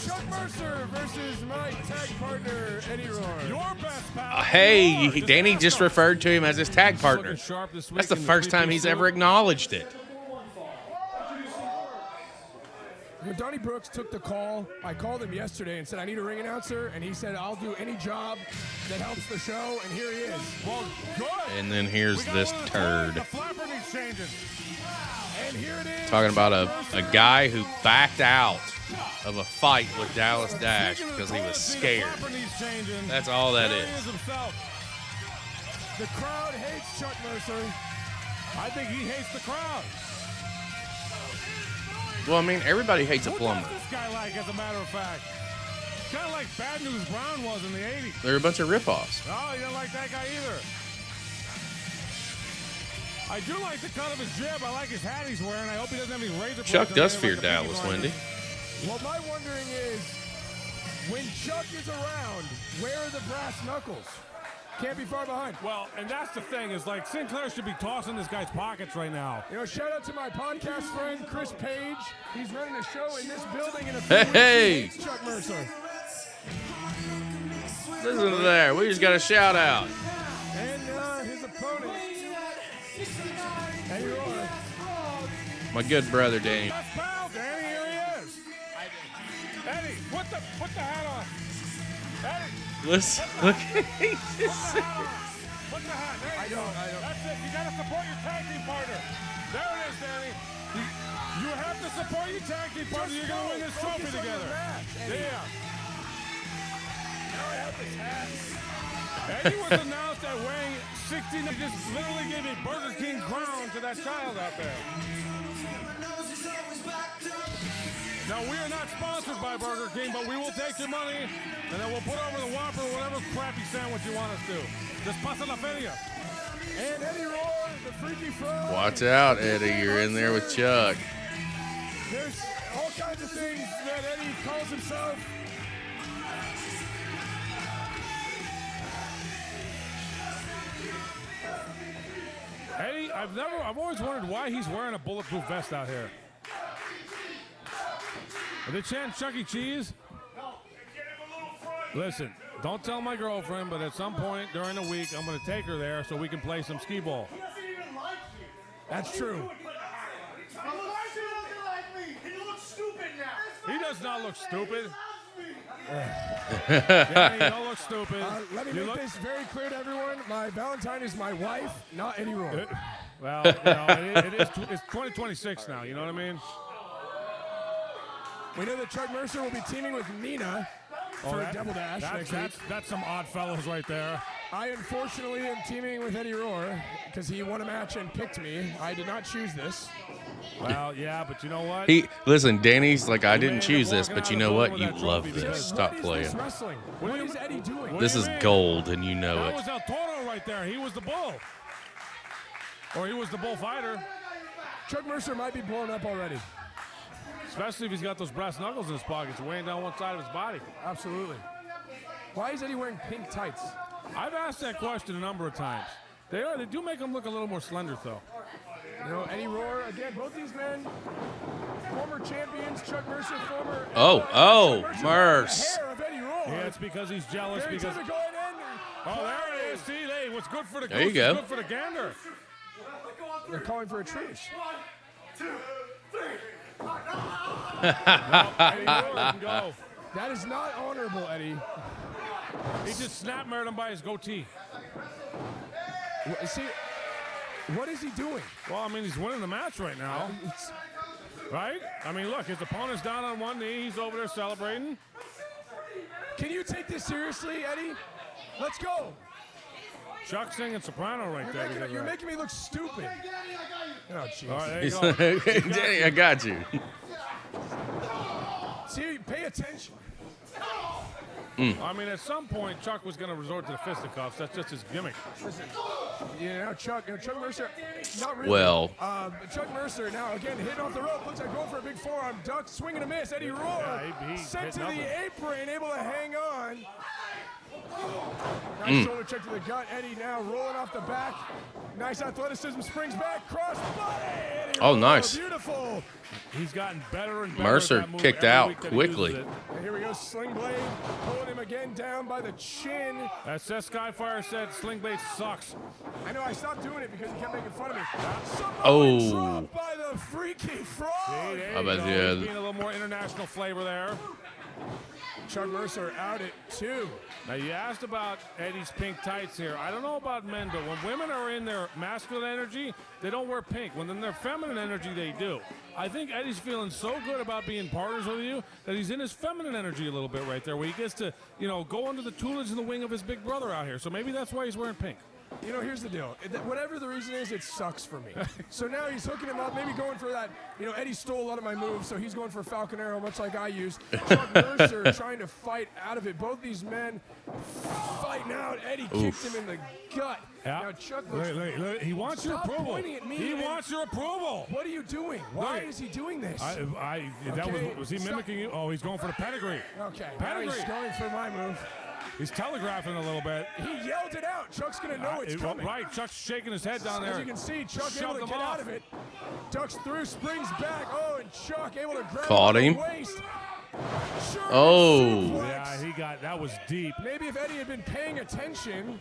Chuck Mercer versus my tag partner, Eddie Roar. Your best pal. Hey, Danny just referred to him as his tag partner. Looking sharp this week That's the in first time three-piece he's suit. ever acknowledged it. When Donnie Brooks took the call, I called him yesterday and said, I need a ring announcer. And he said, I'll do any job that helps the show. And here he is. Well, good. And then here's this turd. The flapper needs changing. And here it is. Talking about a guy who backed out of a fight with Dallas Dash because he was scared. That's all that is. The crowd hates Chuck Mercer. I think he hates the crowd. Well, I mean, everybody hates a plumber. What's this guy like, as a matter of fact? Kind of like Bad News Brown was in the 80s. They're a bunch of ripoffs. Oh, you don't like that guy either. I do like the cut of his jib. I like his hat he's wearing. I hope he doesn't have any razor blades. Chuck does like fear the Dallas, Pinky Wendy. Well, my wondering is, when Chuck is around, where are the brass knuckles? Can't be far behind. Well, and that's the thing, is like Sinclair should be tossing this guy's pockets right now. You know, shout out to my podcast friend, Chris Page. He's running a show in this building in a few weeks. Hey! He hates Chuck Mercer. Listen to that. We just got a shout out. And his opponent, Eddie Roar. My good brother, Danny. Let's bow, Danny, here he is. Eddie, put the hat on. Eddie. Listen, look. Put the hat on. Put the hat. There you go. That's it. You got to support your tag team partner. There it is, Danny. You have to support your tag team partner. You're going to win this trophy together. Yeah. Now I have this hat. Eddie was announced at weighing 16. He just literally gave a Burger King crown to that child out there. Now, we are not sponsored by Burger King, but we will take your money, and then we'll put over the Whopper or whatever crappy sandwich you want us to. Just pasa la feria. And Eddie Roar, the freaky frog. Watch out, Eddie. You're in there with Chuck. There's all kinds of things that Eddie calls himself. Eddie, I've always wondered why he's wearing a bulletproof vest out here. Are they chanting Chuck E. Cheese? Listen, don't tell my girlfriend, but at some point during the week, I'm going to take her there so we can play some skee ball. That's true. He does not look stupid. Danny, you don't look stupid. Let me make this very clear to everyone. My Valentine is my wife, not Eddie Roar. Well, you know, it's 2026 now, you know what I mean? We know that Chuck Mercer will be teaming with Nina for a Double Dash next week. That's some odd fellows right there. I unfortunately am teaming with Eddie Roar because he won a match and picked me. I did not choose this. Well, yeah, but you know what? Listen, Danny's like, I didn't choose this, but you know what? You love this. Stop What playing. is this wrestling? What is Eddie doing? This is gold, and you know That it. was El Toro right there. He was the bull. Or he was the bullfighter. Chuck Mercer might be blown up already. Especially if he's got those brass knuckles in his pockets weighing down one side of his body. Absolutely. Why is Eddie wearing pink tights? I've asked that question a number of times. They do make him look a little more slender, though. You know, Eddie Roar, again, both these men, former champions, Chuck Mercer, former... Merce. The hair of Eddie Roar. Yeah, it's because he's jealous. Every Because time they go in, oh, there it is. See, hey, what's good for the There you goose is go. good for the gander. they're calling for a truce. Eddie Roar can go. That is not honorable, Eddie. He just snap-married him by his goatee. See, what is he doing? Well, I mean, he's winning the match right now. Right? I mean, look, his opponent's down on one knee. He's over there celebrating. Can you take this seriously, Eddie? Let's go. Chuck singing soprano right there. You're making me look stupid. Oh, jeez. All right, there you go. Danny, I got you. See, pay attention. I mean, at some point, Chuck was going to resort to the fisticuffs. That's just his gimmick. Chuck Mercer, not really. Well. Chuck Mercer, now again, hitting off the rope. Looks like going for a big forearm duck, swing and a miss. Eddie Roar Yeah, he sent hit to nothing. the apron, able to hang on. Nice shoulder check to the gut. Eddie now rolling off the back. Nice athleticism, springs back, cross body. Eddie Oh, nice. Beautiful. He's gotten better and better. Mercer at that move kicked every out week that he quickly. uses it. And here we go, Sling Blade pulling him again down by the chin. As Seth Skyfire said, Sling Blade sucks. I know I stopped doing it because he kept making fun of me. Oh. Dropped by the freaky frog. See, there I you bet go. he had- He's being a little more international flavor there. Chuck Mercer out at 2. Now, you asked about Eddie's pink tights here. I don't know about men, but when women are in their masculine energy, they don't wear pink. When in their feminine energy, they do. I think Eddie's feeling so good about being partners with you that he's in his feminine energy a little bit right there, where he gets to, you know, go under the tutelage and the wing of his big brother out here. So maybe that's why he's wearing pink. You know, here's the deal. Whatever the reason is, it sucks for me. So now he's hooking him up, maybe going for that. You know, Eddie stole a lot of my moves, so he's going for Falcon Arrow, much like I use. Chuck Mercer trying to fight out of it. Both these men fighting out. Eddie kicked him in the gut. Yeah. Now Chuck looks, Look, he wants your Stop approval. pointing at me, He man. wants your approval. what are you doing? Why is he doing this? That Okay, was he stop. mimicking you? Oh, he's going for the pedigree. Okay, now Pedigree. he's going for my move. He's telegraphing a little bit. He yelled it out. Chuck's going to know it's coming. Right, Chuck's shaking his head down there. As you can see, Chuck Shoved able to him get off. out of it. Ducks through, springs back. Oh, and Chuck able to grab Caught him him. by the waist. Sherman Oh. suplex. Yeah, he got that was deep. Maybe if Eddie had been paying attention.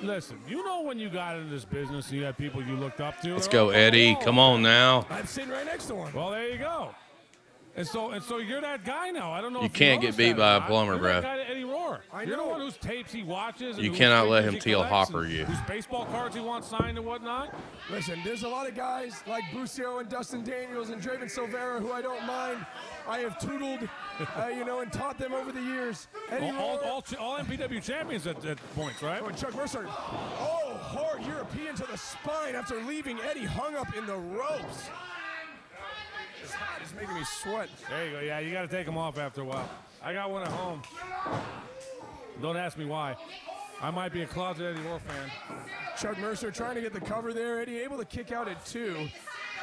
Listen. You know when you got into this business and you had people you looked up to. Let's go, Eddie. Come on now. I'm sitting right next to one. Well, there you go. And so you're that guy now. I don't know. You if can't get noticed beat that by or a not. plumber, You're bro. that guy to Eddie Rohr. I You're the know. one whose tapes he watches. And You whose cannot let pictures him he Teal collects Hopper and you. Whose baseball cards he wants signed and whatnot. Listen, there's a lot of guys like Bucio and Dustin Daniels and Draven Silvera who I don't mind. I have tuteled, and taught them over the years. Eddie Rohr. All MPW champions at points, right? Oh, and Chuck Mercer. Oh, hard European to the spine after leaving Eddie hung up in the ropes. It's hot. It's making me sweat. There you go. Yeah, you got to take them off after a while. I got one at home. Don't ask me why. I might be a closet Eddie Rohr fan. Chuck Mercer trying to get the cover there. Eddie able to kick out at 2.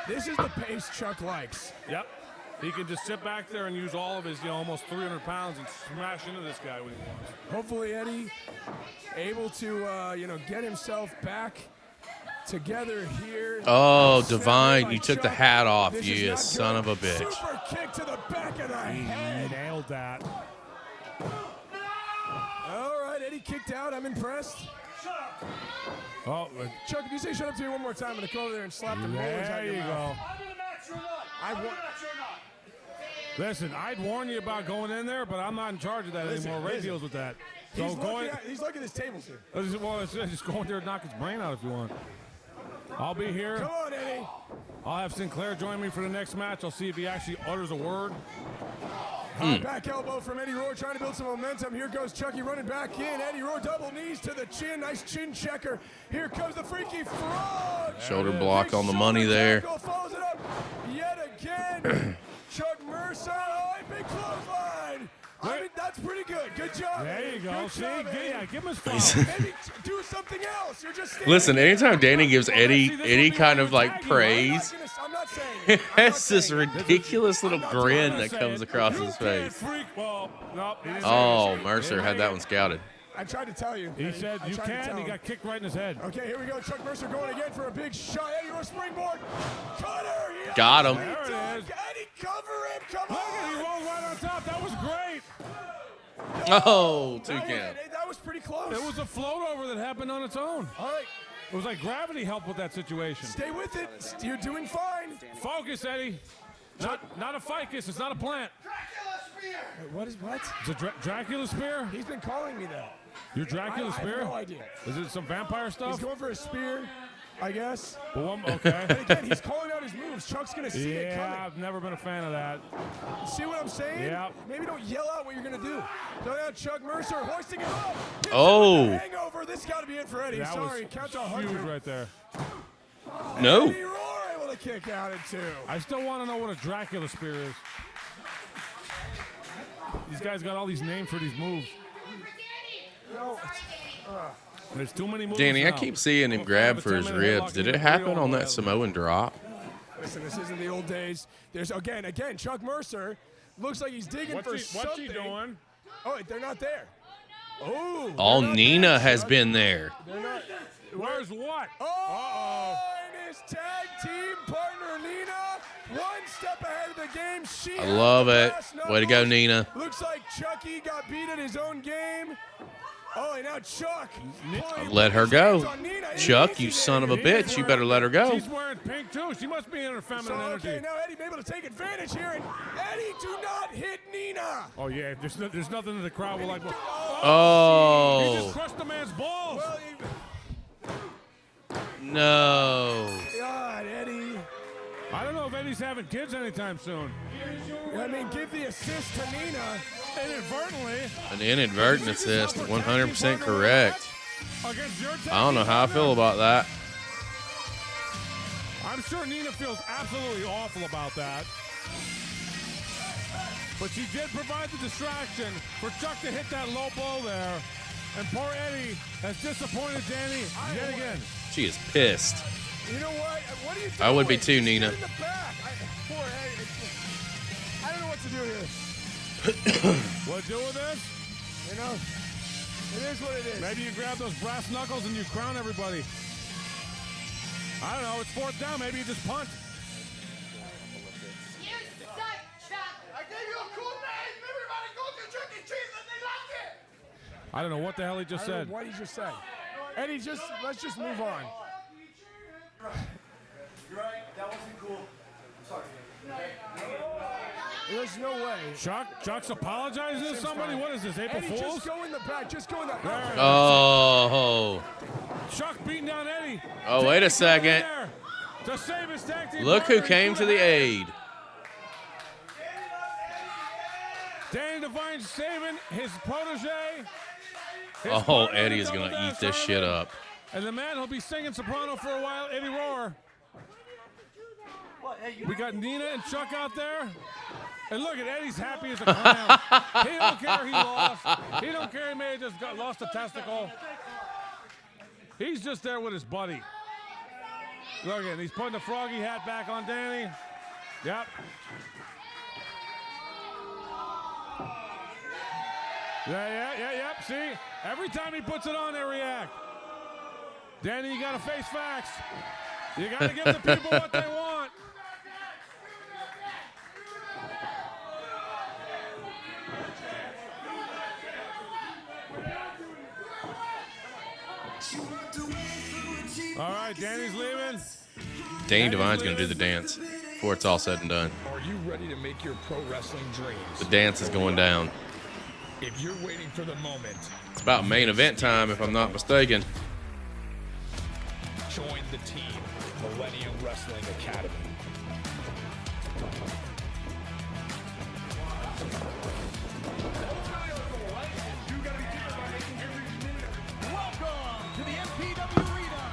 This is the pace Chuck likes. Yep. He can just sit back there and use all of his, almost 300 pounds and smash into this guy when he wants. Hopefully Eddie able to, get himself back together here. Oh, Set Divine, by you took the Chuck. hat off, This you is not son good. of a bitch. Super kick to the back of the head. Nailed that. All right, Eddie kicked out. I'm impressed. Oh, Chuck, if you say shut up to me one more time, I'm going to go over there and slap the rollers out there your you mouth. go. I want. Listen, I'd warn you about going in there, but I'm not in charge of that anymore. Ray deals with that. So He's looking at his tables here. well, just go in there and knock his brain out if you want. I'll be here. Come on, Eddie. I'll have Sinclair join me for the next match. I'll see if he actually utters a word. High back elbow from Eddie Rohr trying to build some momentum. Here goes Chucky running back in. Eddie Rohr double knees to the chin. Nice chin checker. Here comes the freaky frog. Shoulder block Big on the shoulder money there. tackle, follows it up yet again. Chuck Mercer. Oh, big clothesline. I mean, that's pretty good. Good job. There Eddie. you go. Good See, job, Eddie. give him his flowers. Maybe do something else. You're just standing Listen, there. anytime Danny gives Eddie this any would be kind like of like tagging, praise, I'm not saying he it. I'm not has this saying it. ridiculous little not grin I'm that saying, comes across you his can't face. Freak. Well, no, he didn't say Oh, that. Mercer had that one scouted. I tried to tell you. He said I you tried to can. tell He him. got kicked right in his head. Okay, here we go. Chuck Mercer going again for a big shot. Eddie Rohr springboard. Cutter. Yes, Got him. he There it did. is. Eddie, cover him. Come Look at he on. rolled right on top. That was great. Oh, two That count. was pretty close. It was a float over that happened on its own. All right, It was like gravity helped with that situation. stay with it. You're doing fine. Focus, Eddie. Not a ficus. It's not a plant. Wait, what is what? It's a Dracula spear. He's been calling me that. Your Dracula I have spear? no idea. Is it some vampire He's stuff? going for a spear, I guess. Well, okay. And again, he's calling out his moves. Chuck's gonna see it Yeah, coming. I've never been a fan of that. See what I'm saying? Yeah. Maybe don't yell out what you're gonna do. So now Chuck Mercer hoisting it up. Hits Oh. him with the hangover. This got to be it for Eddie. That Sorry, was count to huge 100. right there. No. Eddie Rohr able to kick out at 2. I still want to know what a Dracula spear is. These guys got all these names for these moves. There's too many moves. Danny, I now. keep seeing him Well, grab five for to his 10 minute ribs. headlock, Did you it get happen 3 on that Samoan drop? Listen, this isn't the old days. There's again, Chuck Mercer looks like he's digging for something. What's he doing? Oh, they're not there. Oh, Nina has been there. Where's what? Oh, and his tag team partner Nina, one step ahead of the game. She I love it. has the Way to go, Nina. Looks like Chucky got beat at his own game. Oh, and now Chuck. Let her go. Chuck, you son of a bitch. You better let her go. She's wearing pink, too. She must be in her feminine energy. Okay, now Eddie be able to take advantage here. And Eddie, do not hit Nina. Oh, yeah. There's nothing in the crowd will like. He Oh. just crushed the man's balls. No. God, Eddie. I don't know if Eddie's having kids anytime soon. I mean, give the assist to Nina. Inadvertently. An inadvertent assist. 100% correct. Against your I don't know how I feel about that. I'm sure Nina feels absolutely awful about that. But she did provide the distraction for Chuck to hit that low blow there. And poor Eddie has disappointed Danny yet again. She is pissed. You know what? What are you doing? I would be too, Nina. In the back. Poor Eddie. I don't know what to do here. What to do with this? You know, it is what it is. Maybe you grab those brass knuckles and you crown everybody. I don't know. It's fourth down. Maybe you just punt. I gave you a cool name. Everybody go to Chuck E. Cheese and they like it. I don't know what the hell he just I don't said. know what he just said. Eddie, let's just move on. You're right. That wasn't cool. I'm sorry. There's no way. Chuck's apologizing to somebody? What is this, April Eddie, Fool's? just go in the back. Just go in the back. Oh. Chuck beating down Eddie. Oh, wait a second. To save his tag team Look who partner. came to the aid. Danny Devine saving his protege. Oh, Eddie is going to eat this shit up. And the man who'll be singing soprano for a while, Eddie Rohr. We got Nina and Chuck out there. And look at Eddie's happy as a clown. He don't care he lost. He don't care he may have just lost a testicle. He's just there with his buddy. Look at him. He's putting the froggy hat back on Danny. Yep. Yep. See? Every time he puts it on, they react. Danny, you got to face facts. You got to give the people what they want. All right, Danny's leaving. Danny Devine's going to do the dance before it's all said and done. Are you ready to make your pro wrestling dreams? The dance is going down. If you're waiting for the moment, It's about main event time, if I'm not mistaken. join the team, Millennium Wrestling Academy. Welcome to the MPW Arena.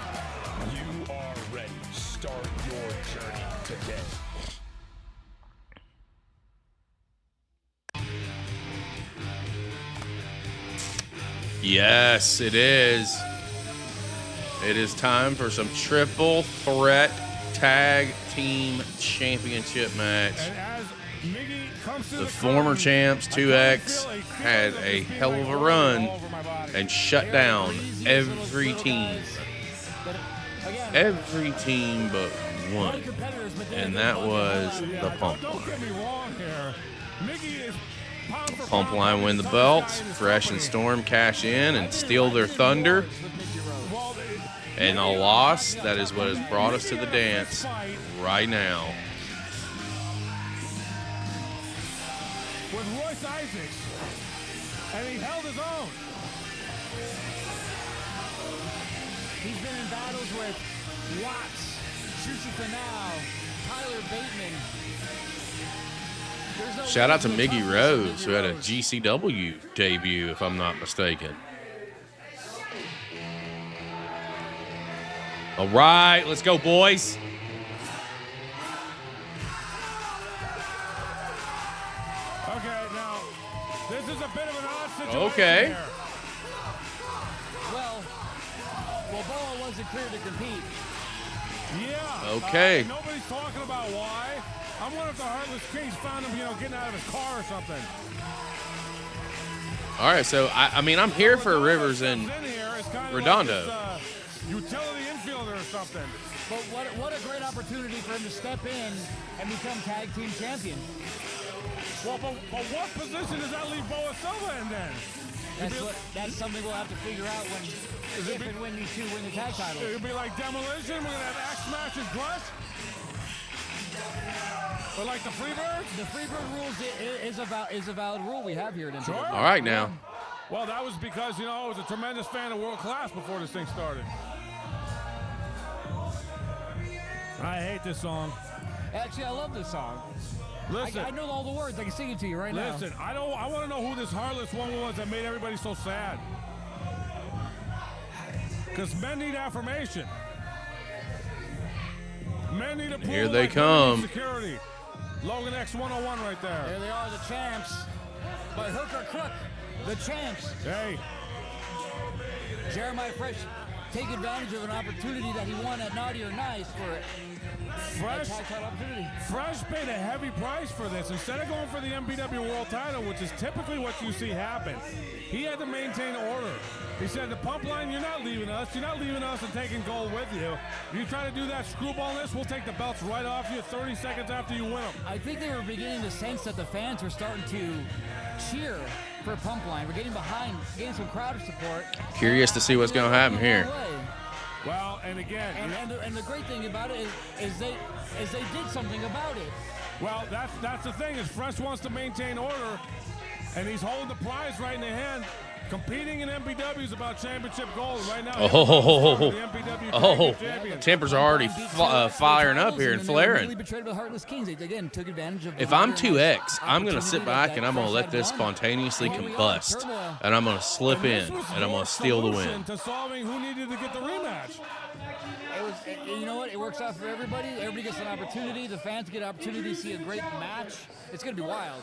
You are ready. Start your journey today. Yes, it is. It is time for some triple threat tag team championship match. And as Miggy comes to The former champs, 2X, had a hell of a run and shut down every team. Every team but one. And that was the Pump Don't get Line. me wrong here. Miggy is pound for Pump pound Line win the belts. Fresh and Storm cash in and steal their thunder. And a loss, that is what has brought us to the dance right now. with Royce Isaacs, and he held his own. He's been in battles with Watts, Chuchi Finau, Tyler Bateman. There's no Shout out to way Miggy Miggy Rose, who had a Rose. GCW debut, if I'm not mistaken. All right, let's go, boys. Okay, now, this is a bit of an odd situation Okay. here. Well, Balboa wasn't clear to compete. Yeah. Okay. Nobody's talking about why. I'm wondering if the Heartless Kings found him, getting out of his car or something. All right, so I mean, I'm here for Rivers and Redondo. Like utility infielder or something. But what a great opportunity for him to step in and become tag team champion. Well, but what position does that leave Boa Silva in then? That's something we'll have to figure out when these two win the tag title. It'll be like Demolition. We're gonna have Axe Smash and Crush. But like the Freebirds? The Freebird rules is a valid rule we have here at MPW. All right, now. Well, that was because, you know, I was a tremendous fan of World Class before this thing started. I hate this song. Actually, I love this song. Listen, I know all the words. I can sing it to you right now. Listen, I want to know who this Heartless woman was that made everybody so sad. Because men need affirmation. Men need approval. Here they come. Security. Logan X 101 right there. There they are, the champs. By hook or crook, the champs. Hey. Jeremiah Fresh take advantage of an opportunity that he won at Naughty or Nice for Fresh. a tag title opportunity. Fresh paid a heavy price for this. Instead of going for the MPW World title, which is typically what you see happen, he had to maintain order. He said, the pump line, you're not leaving us. You're not leaving us and taking gold with you. If you try to do that screwballness, we'll take the belts right off you 30 seconds after you win them. I think they were beginning to sense that the fans were starting to cheer for pump line. We're getting behind, getting some crowd support. Curious to see what's going to happen here. Well, and again, and the great thing about it is they did something about it. Well, that's the thing is Fresh wants to maintain order, and he's holding the prize right in the hand. Competing in MPW is about championship gold right now. Tempers are already firing up here and flaring. If I'm 2X, I'm going to sit back and I'm going to let this spontaneously combust. And I'm going to slip in and I'm going to steal the win. To solving who needed to get the rematch. You know what? It works out for everybody. Everybody gets an opportunity. The fans get an opportunity to see a great match. It's going to be wild.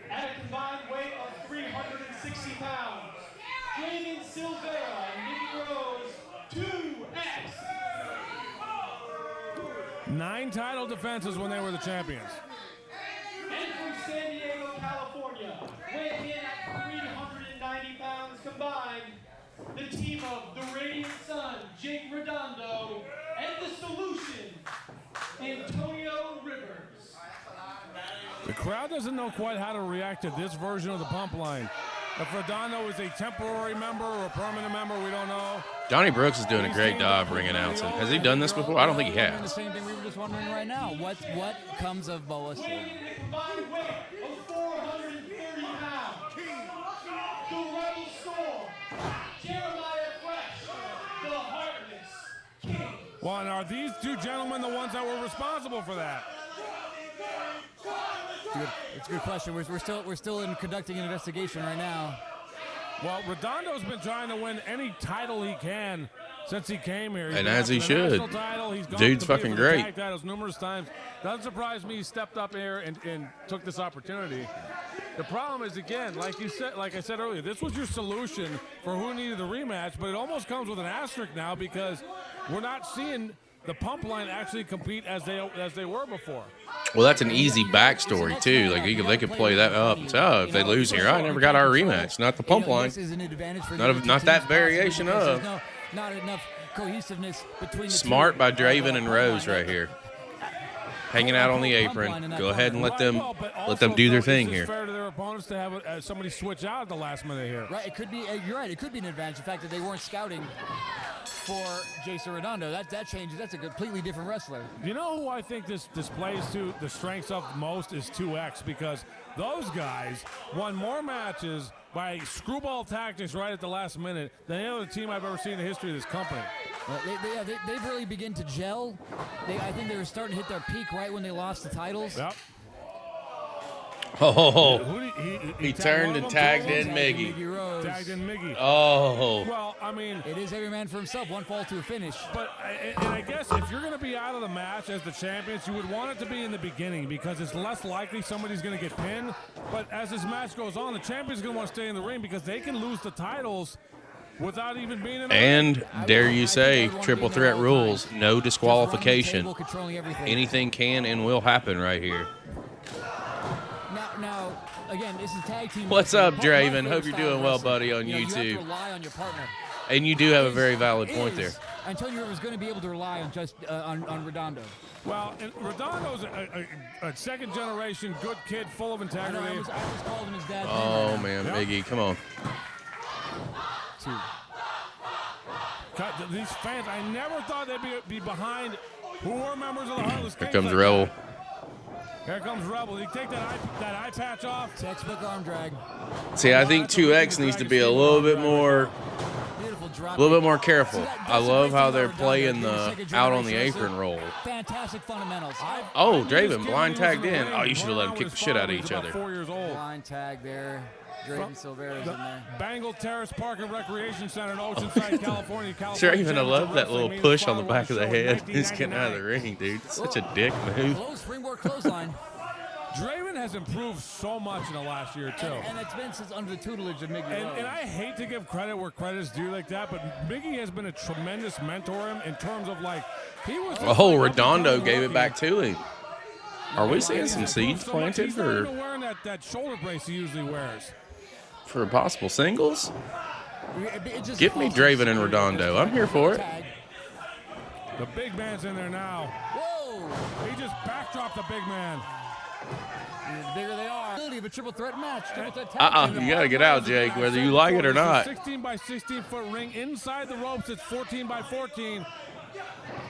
At a combined weight of 360 pounds, Damon Silvera and Nicky Rose, 2X. 9 title defenses when they were the champions. And from San Diego, California, weighing in at 390 pounds combined, the team of the Radiant Sun, Jake Redondo, and the Solution, Antonio Rivers. The crowd doesn't know quite how to react to this version of the pump line. If Redondo is a temporary member or a permanent member, we don't know. Johnny Brooks is doing a great job ringing announcing. Has he done this before? I don't think he has. The same thing we were just wondering right now. What comes of Boa Silva? Combined weight of 430 pounds. The Rebel Storm, Jeremiah Fresh, the Heartless King. Well, and are these two gentlemen the ones that were responsible for that? It's a good question. We're still in conducting an investigation right now. Well, Redondo's been trying to win any title he can since he came here. And as he should. Dude's fucking great. Tag titles numerous times. Doesn't surprise me he stepped up here and took this opportunity. The problem is, again, like I said earlier, this was your solution for who needed the rematch, but it almost comes with an asterisk now because we're not seeing the pump line actually compete as they were before. Well, that's an easy backstory too. Like they could play that up. So if they lose here, I never got our rematch. Not the pump line. Not that variation of. Not enough cohesiveness between the Smart two. by Draven and Rose right here. Hanging out on the apron. Go ahead and let them do their thing here. It's fair to their opponents to have somebody switch out at the last minute here. Right. It could be. You're right. It could be an advantage. The fact that they weren't scouting for Jason Redondo. That changes. That's a completely different wrestler. You know who I think this displays to the strengths of most is 2X, because those guys won more matches by screwball tactics right at the last minute than any other team I've ever seen in the history of this company. They've really begun to gel. I think they were starting to hit their peak right when they lost the titles. Yep. Oh, he turned and tagged in Miggy. Tagged in Miggy. Oh. Well, I mean, it is every man for himself. One fall to a finish. But and I guess if you're going to be out of the match as the champions, you would want it to be in the beginning because it's less likely somebody's going to get pinned. But as this match goes on, the champion's going to want to stay in the ring because they can lose the titles without even being in the ring. And dare you say, triple threat rules, no disqualification. Controlling everything. Anything can and will happen right here. Now, again, this is tag team. What's wrestling. up, My Draven? favorite Hope you're style doing of well, wrestling. buddy, on You know, you have YouTube. to rely on your partner. And you do have a very valid point there. Antonio Rivers going to be able to rely on just on Redondo. Well, and Redondo's a second generation good kid, full of integrity. I just called him his dad's Oh, name right man, now. Miggy, come on. These fans, I never thought they'd be behind who were members of the Heartless Here Kings comes like Rebel. that. Here comes Rebel. Did he take that eye patch off? Textbook arm drag. See, I think 2X needs to be a little bit more careful. I love how they're playing the out on the apron roll. Fantastic fundamentals. Oh, Draven, blind tagged in. Oh, you should have let them kick the shit out of each other. 4 years old. Blind tag there. Draven Silvera's in there. Bengal Terrace Park and Recreation Center in Oceanside, California. Draven, I love that little push on the back of the head. He's getting out of the ring, dude. Such a dick move. Springboard clothesline. Draven has improved so much in the last year, too. And it's been since under the tutelage of Miggy Rose. And I hate to give credit where credit is due like that, but Miggy has been a tremendous mentor him in terms of, like, he was... Oh, Redondo gave it back to him. Are we seeing some seeds planted He's not even wearing that shoulder brace he usually wears. for possible singles? Give me Draven and Redondo. I'm here for it. The big man's in there now. Whoa! He just backdropped the big man. The bigger they are. Of a triple threat match. You got to get out, Jake, whether you like it or not. 16 by 16 foot ring inside the ropes. It's 14 by 14.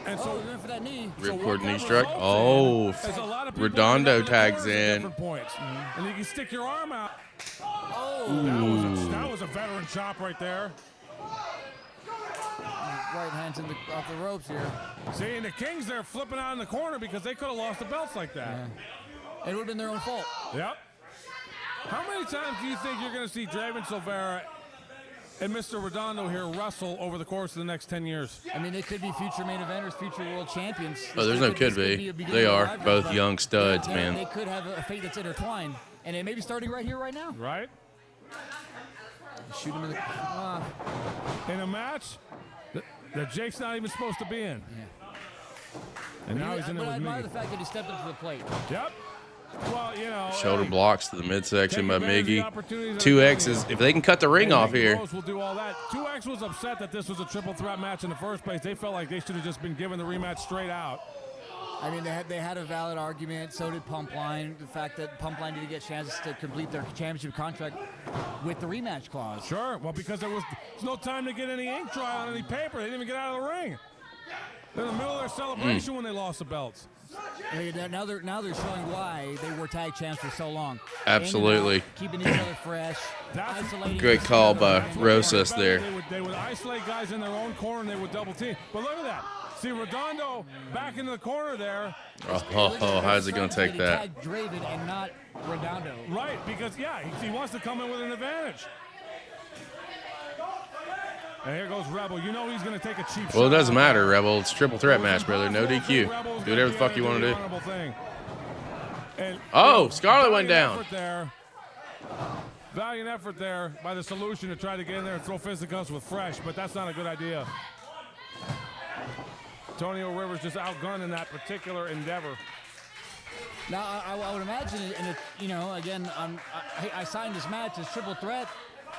And so going for that knee. Ripcord knee struck. Oh, Redondo tags in. And you can stick your arm out. Oh, that was a veteran chop right there. Right hands off the ropes here. See, and the Kings, they're flipping out in the corner because they could have lost the belts like that. It would have been their own fault. Yep. How many times do you think you're going to see Draven Silvera and Mr. Redondo here wrestle over the course of the next 10 years? I mean, they could be future main eventers, future world champions. Oh, there's no could be. They are both young studs, man. They could have a fate that's intertwined, and it may be starting right here, right now. Right. Shoot him in the in a match that Jake's not even supposed to be in. Yeah. And now he's in there with I admire me. the fact that he stepped up to the plate. Yep. Well, you know, Shoulder blocks to the midsection by Miggy. 2X is, if they can cut the ring off here. Will do all that. 2X was upset that this was a triple threat match in the first place. They felt like they should have just been given the rematch straight out. I mean, they had a valid argument. So did Pumpline. The fact that Pumpline didn't get chances to complete their championship contract with the rematch clause. Sure. Well, because there's no time to get any ink dry on any paper. They didn't even get out of the ring. They're in the middle of their celebration when they lost the belts. Now they're showing why they were tag champs for so long. Absolutely. Keeping each other fresh. Isolating. Great call by Rosas there. They would isolate guys in their own corner and they would double team. But look at that. See Redondo back into the corner there. Oh, how's he going to take that? Tag Draven and not Redondo. Right, because, yeah, he wants to come in with an advantage. And here goes Rebel. You know he's going to take a cheap shot. Well, it doesn't matter, Rebel. It's a triple threat match, brother. No DQ. Do whatever the fuck you want to do. Oh, Scarlett went down. Valiant effort there by the Solution to try to get in there and throw fisticuffs with Fresh, but that's not a good idea. Antonio Rivers just outgunned in that particular endeavor. Now, I would imagine, and you know, again, I signed this match as triple threat.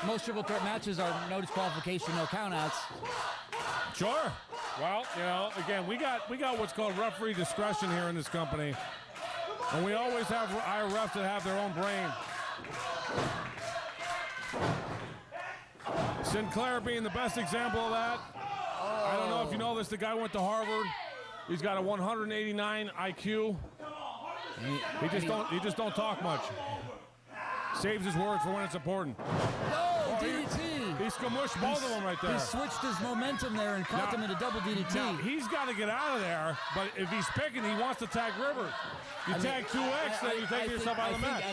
Most triple threat matches are no disqualification, no countouts. Sure. Well, you know, again, we got what's called referee discretion here in this company, and we always have our refs that have their own brain. Sinclair being the best example of that. I don't know if you know this. The guy went to Harvard. He's got a 189 IQ. He just don't talk much. Saves his words for when it's important. No, DDT. He scamushed both of them right there. He switched his momentum there and caught him in a double DDT. Now, he's got to get out of there, but if he's picking, he wants to tag Rivers. You tag 2X, then you take yourself out of the match.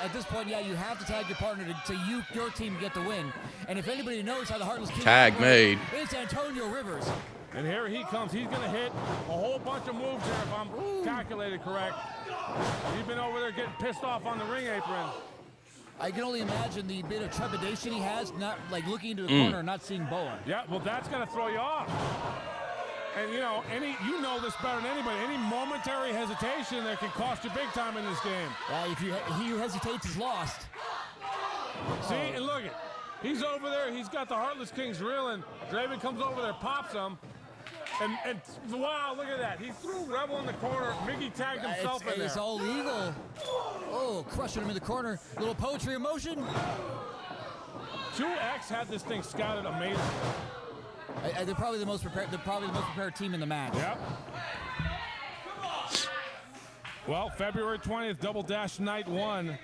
At this point, yeah, you have to tag your partner to your team get the win. And if anybody knows how the Heartless Kings tag made. It's Antonio Rivers. And here he comes. He's going to hit a whole bunch of moves here, if I'm calculated correct. He's been over there getting pissed off on the ring apron. I can only imagine the bit of trepidation he has, not like looking into the corner and not seeing Boa. Yeah, well, that's going to throw you off. And you know this better than anybody. Any momentary hesitation that can cost you big time in this game. He who hesitates is lost. See, and look it. He's over there. He's got the Heartless Kings reeling. Draven comes over there, pops him. And wow, look at that. He threw Rebel in the corner. Miggy tagged himself in there. It's all legal. Oh, crushing him in the corner. Little poetry in motion. 2X had this thing scouted amazingly. They're probably the most prepared. They're probably the most prepared team in the match. Yep. Well, February 20th, Double Dash Night 1.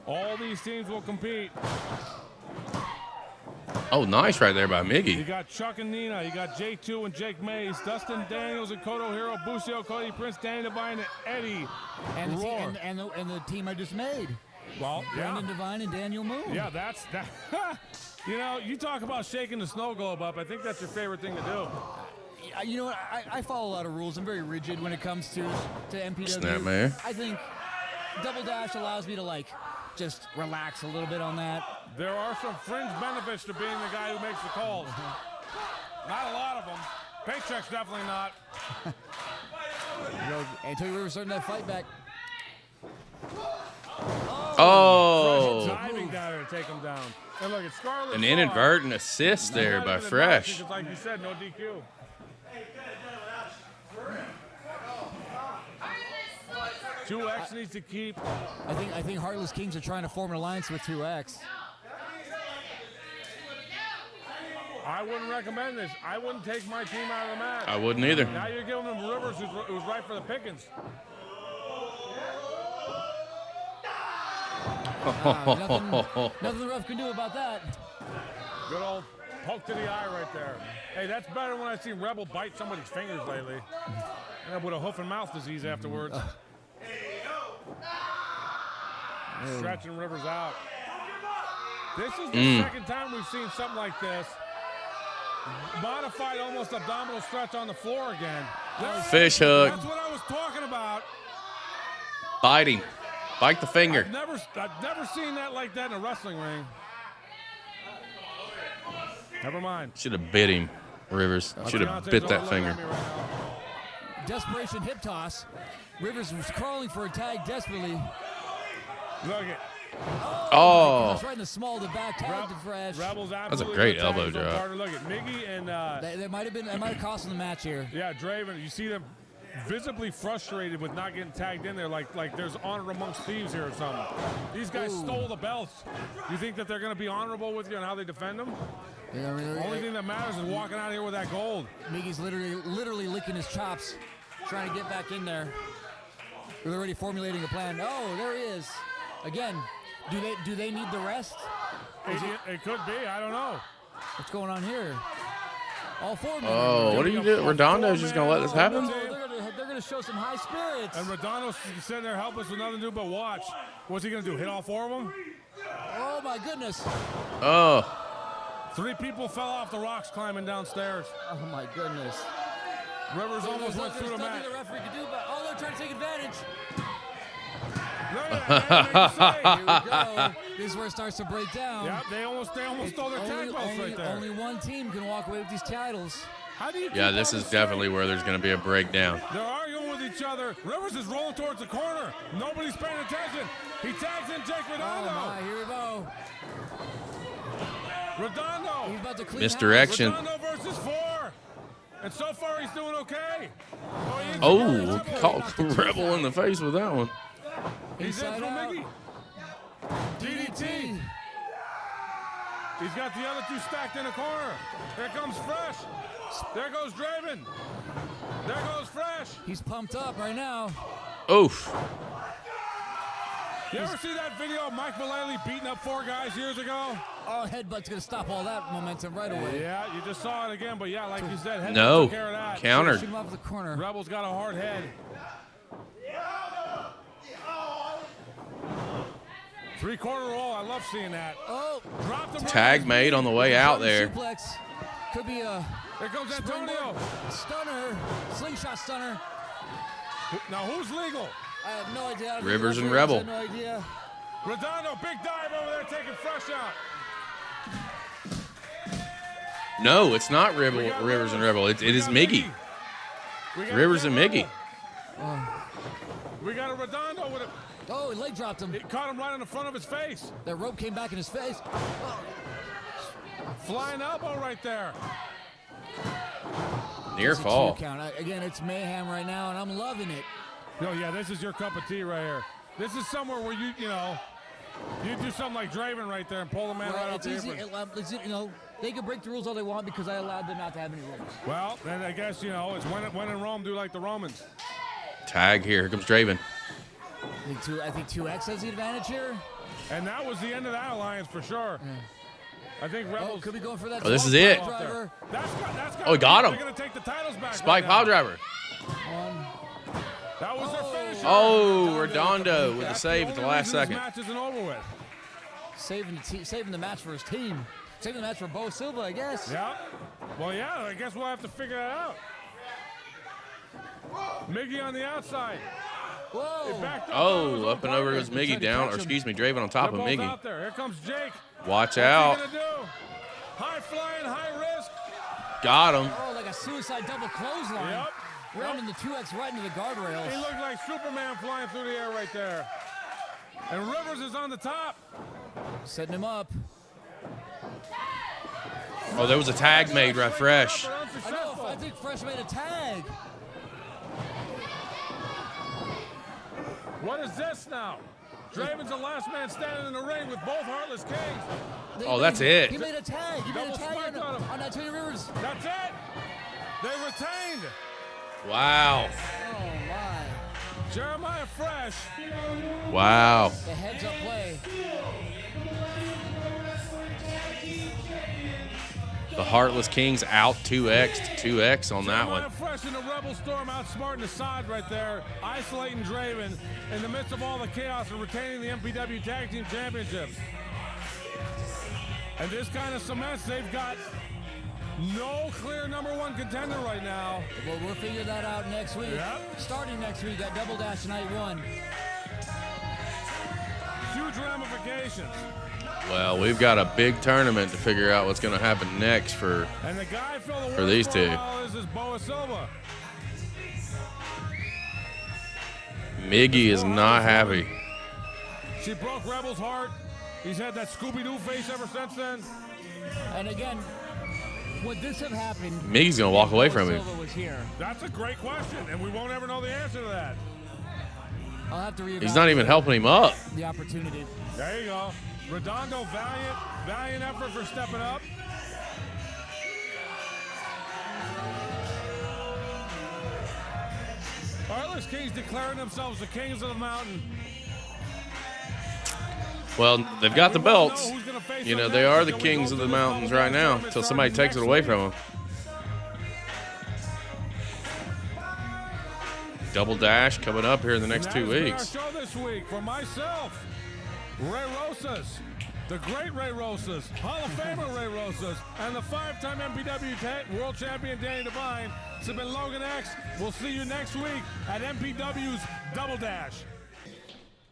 All these teams will compete. Oh, nice right there by You Miggy. got Chuck and Nina. You got J2 and Jake Mays. Dustin Daniels and Koto, Hiro, Bucio, Cody Prince, Danny Devine, and Eddie. And Roar. the team I just made. Well, Brandon Devine and Daniel Moon. Yeah, that's that. You talk about shaking the snow globe up. I think that's your favorite thing to do. You know what? I follow a lot of rules. I'm very rigid when it comes to MPW. Snap, man. I think Double Dash allows me to just relax a little bit on that. There are some fringe benefits to being the guy who makes the calls. Not a lot of them. Paycheck's definitely not. Until we were starting that fight back. Oh. Diving down there to take him down. And look, it's Scarlet. An inadvertent assist there by Fresh. Like you said, no DQ. X needs to keep. I think Heartless Kings are trying to form an alliance with 2X. I wouldn't recommend this. I wouldn't take my team out of the match. I wouldn't either. Now you're giving them Rivers, who's right for the pickings. Nothing the ref can do about that. Good old poke to the eye right there. Hey, that's better than when I've seen Rebel bite somebody's fingers lately. And with a hoof and mouth disease afterwards. Stretching Rivers out. This is the second time we've seen something like this. Modified almost abdominal stretch on the floor again. Fish hook. That's what I was talking about. Biting. Bite the finger. I've never seen that like that in a wrestling ring. Never mind. Should have bit him, Rivers. Should have bit that finger. Desperation hip toss. Rivers was crawling for a tag desperately. Look it. Oh. Right in the small of the back, tag to Fresh. Rebels That's a great elbow drop. Look at Miggy and that might have cost them the match here. Yeah, Draven. You see them visibly frustrated with not getting tagged in there, like there's honor amongst thieves here or something. These guys stole the belts. You think that they're going to be honorable with you on how they defend them? Yeah, Only thing that matters is walking out of here with that gold. Miggy's literally licking his chops, trying to get back in there. They're already formulating a plan. Oh, there he is. Again, do they need the rest? It could be. I don't know. What's going on here? All four men. Oh, what are you doing? Redondo's just going to let this happen? They're going to show some high spirits. And Redondo's sitting there helpless with nothing to do but watch. What's he going to do? Hit all four of them? Oh, my goodness. Oh. 3 people fell off the rocks climbing downstairs. Oh, my goodness. Rivers almost went through the mat. The referee could do, but they're trying to take advantage. Here we go. This is where it starts to break down. Yeah, they almost stole their tag belts right there. Only one team can walk away with these titles. How do you Yeah, this is definitely where there's going to be a breakdown. They're arguing with each other. Rivers is rolling towards the corner. Nobody's paying attention. He tags in Jake Redondo. Oh my, here we go. Redondo. He's about to clean Misdirection. Redondo versus 4. And so far he's doing okay. Oh, caught Rebel in the face with that one. He's in through Miggy. DDT. He's got the other 2 stacked in the corner. There comes Fresh. There goes Draven. There goes Fresh. He's pumped up right now. Oof. You ever see that video of Mike Mullally beating up 4 guys years ago? Oh, headbutt's going to stop all that momentum right away. Yeah, you just saw it again, but yeah, like you said, headbutt No. took care of that. Countered. Shoot him off the corner. Rebel's got a hard head. 3-quarter roll, I love seeing that. Oh, dropped him. Tag made on the way out there. Suplex. Could be a. There comes Antonio. Stunner. Slingshot stunner. Now who's legal? I have no idea. Rivers and Rebel. I have no idea. Redondo, big dive over there, taking Fresh out. No, it's not Rivers and Rebel. It is Miggy. Rivers and Miggy. We got a Redondo with a. Oh, he leg dropped him. He caught him right in the front of his face. That rope came back in his face. Oh. Flying elbow right there. Near fall. Count. Again, it's mayhem right now, and I'm loving it. Oh, yeah, this is your cup of tea right here. This is somewhere where you do something like Draven right there and pull the man right off the apron. They can break the rules all they want because I allowed them not to have any rules. Well, then I guess, it's when in Rome, do like the Romans. Tag here. Here comes Draven. I think 2X has the advantage here. And that was the end of that alliance for sure. Yeah. I think Rebels. Could be going for that. Oh, this is it. Oh, he got him. They're going to take the titles back. Spike pile driver. That was their finisher. Oh, Redondo with the save at the last second. This match isn't over with. Saving the match for his team. Saving the match for Bo Silva, I guess. Yeah. Well, yeah, I guess we'll have to figure that out. Miggy on the outside. Whoa. Up and over goes Miggy down, or excuse me, Draven on top of Miggy. Out there. Here comes Jake. Watch out. What's he gonna do? High flying, high risk. Got him. Oh, like a suicide double clothesline. Yep. Rounding the 2X right into the guardrails. He looked like Superman flying through the air right there. And Rivers is on the top. Setting him up. Oh, there was a tag made right fresh. I think Fresh made a tag. What is this now? Draven's the last man standing in the ring with both Heartless Kings. Oh, that's it. He made a tag. He made a tag on that Tony Rivers. That's it. They retained. Wow. Oh, my. Jeremiah Fresh. Wow. The heads up play. The Heartless Kings out 2x on that one. Fresh in the Rebel Storm outsmarting the side right there, isolating Draven in the midst of all the chaos and retaining the MPW Tag Team Championships. And this kind of cements they've got no clear #1 contender right now. Well, we'll figure that out next week. Yep. Starting next week at Double Dash Night 1. Huge ramifications. Well, we've got a big tournament to figure out what's going to happen next for these two. Miggy is not happy. She broke Rebel's heart. He's had that Scooby-Doo face ever since then. And again, would this have happened? Miggy's going to walk away from him. That's a great question, and we won't ever know the answer to that. I'll have to reevaluate. He's not even helping him up. The opportunity. There you go. Redondo, valiant effort for stepping up. Heartless Kings declaring themselves the kings of the mountain. Well, they've got the belts. They are the kings of the mountains right now until somebody takes it away from them. Double Dash coming up here in the next 2 weeks. Our show this week for myself, Ray Rosas, the great Ray Rosas, Hall of Famer Ray Rosas, and the 5-time MPW World Champion Danny Devine. This has been Logan X. We'll see you next week at MPW's Double Dash.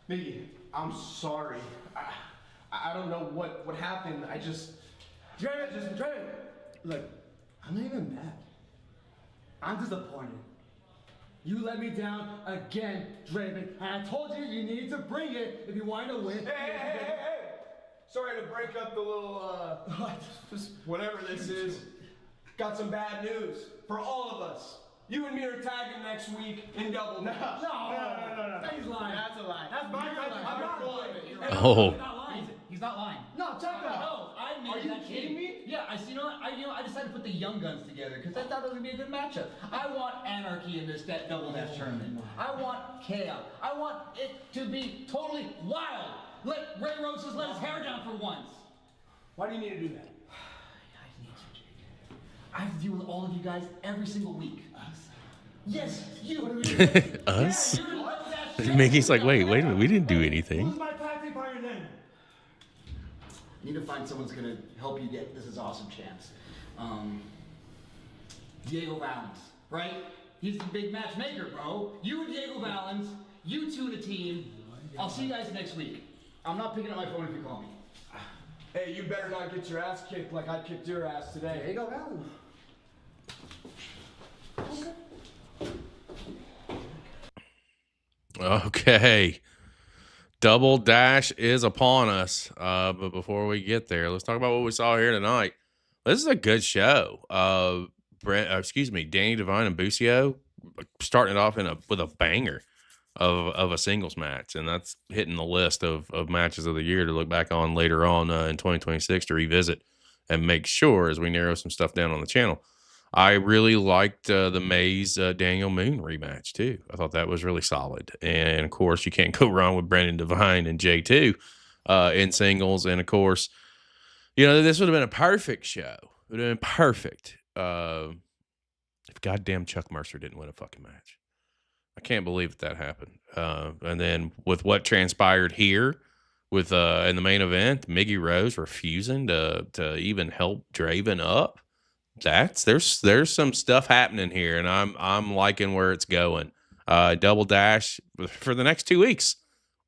Miggy, I'm sorry. I don't know what happened. Draven, look, I'm not even mad. I'm disappointed. You let me down again, Draven, and I told you you needed to bring it if you wanted to win. Hey. Sorry to break up the little, whatever this is. Got some bad news for all of us. You and me are tagging next week in double. No. He's lying. That's a lie. That's my lie. I'm not lying. Oh. He's not lying. He's not lying. No, check it out. No, I made Are you that kidding me? Yeah, I decided to put the young guns together because I thought it was gonna be a good matchup. I want anarchy in this Double Dash tournament. I want chaos. I want it to be totally wild. Let Ray Rosas let his hair down for once. Why do you need to do that? I need you, Jake. I have to deal with all of you guys every single week. Yes, you. Us? Mickey's like, wait a minute, we didn't do anything. Who's my tag team partner then? You need to find someone who's gonna help you get this is awesome chance. Diego Valens, right? He's the big matchmaker, bro. You and Diego Valens, you two in a team. I'll see you guys next week. I'm not picking up my phone if you call me. Hey, you better not get your ass kicked like I kicked your ass today. Diego Valens. Okay. Okay. Double Dash is upon us. But before we get there, let's talk about what we saw here tonight. This is a good show. Danny Devine and Bucio starting it off with a banger of a singles match, and that's hitting the list of matches of the year to look back on later on in 2026 to revisit and make sure as we narrow some stuff down on the channel. I really liked the Maze Daniel Moon rematch too. I thought that was really solid, and of course you can't go wrong with Brendan Devine and J2 in singles, and of course this would have been a perfect show. It would have been perfect if goddamn Chuck Mercer didn't win a fucking match. I can't believe that happened. And then with what transpired here with in the main event, Miggy Rose refusing to even help Draven up. There's some stuff happening here, and I'm liking where it's going. Double Dash for the next 2 weeks.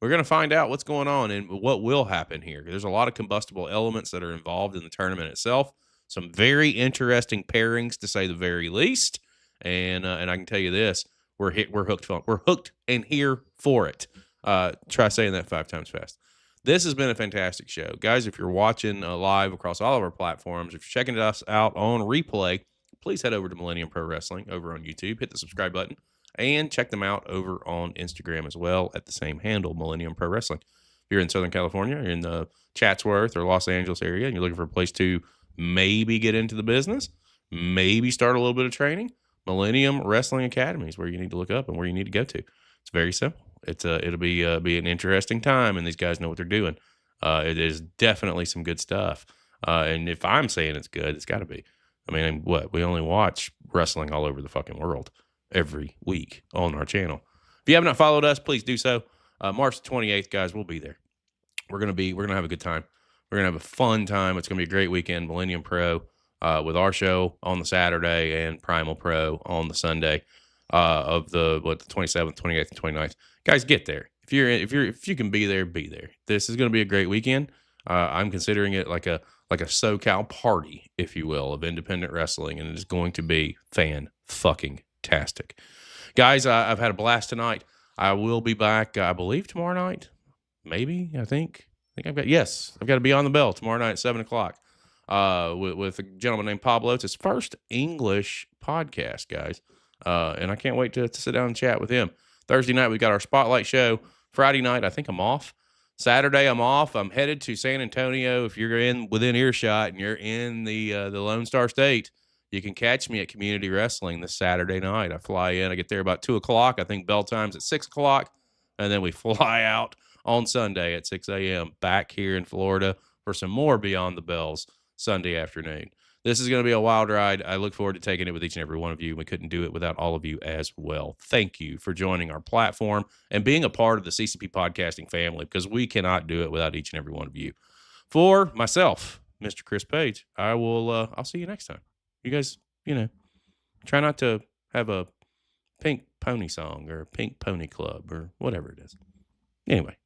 We're gonna find out what's going on and what will happen here. There's a lot of combustible elements that are involved in the tournament itself. Some very interesting pairings, to say the very least. And I can tell you this: we're hooked and here for it. Try saying that 5 times fast. This has been a fantastic show, guys. If you're watching live across all of our platforms, if you're checking us out on replay, please head over to Millennium Pro Wrestling over on YouTube. Hit the subscribe button and check them out over on Instagram as well at the same handle, Millennium Pro Wrestling. If you're in Southern California, you're in the Chatsworth or Los Angeles area, and you're looking for a place to maybe get into the business, maybe start a little bit of training, Millennium Wrestling Academy is where you need to look up and where you need to go to. It's very simple. It'll be an interesting time, and these guys know what they're doing. It is definitely some good stuff. And if I'm saying it's good, it's got to be. I mean, we only watch wrestling all over the fucking world every week on our channel. If you have not followed us, please do so. March 28th, guys, we'll be there. We're gonna have a good time. We're gonna have a fun time. It's gonna be a great weekend. Millennium Pro with our show on the Saturday and Primal Pro on the Sunday of the 27th, 28th, and 29th. Guys, get there. If you can be there, be there. This is gonna be a great weekend. I'm considering it like a SoCal party, if you will, of independent wrestling, and it is going to be fan-fucking-tastic. Guys, I've had a blast tonight. I will be back, I believe, tomorrow night. Maybe, I think I've got to be on the bell tomorrow night at 7 o'clock with a gentleman named Pablo. It's his first English podcast, guys, and I can't wait to sit down and chat with him. Thursday night, we got our Spotlight show. Friday night, I think I'm off. Saturday, I'm off. I'm headed to San Antonio. If you're within earshot and you're in the Lone Star State, you can catch me at Community Wrestling this Saturday night. I fly in. I get there about 2 o'clock. I think bell time's at 6 o'clock. And then we fly out on Sunday at 6 a.m. back here in Florida for some more Beyond the Bells Sunday afternoon. This is going to be a wild ride. I look forward to taking it with each and every one of you. We couldn't do it without all of you as well. Thank you for joining our platform and being a part of the CCP podcasting family, because we cannot do it without each and every one of you. For myself, Mr. Chris Page, I'll see you next time. You guys, try not to have a Pink Pony song or Pink Pony Club or whatever it is. Anyway,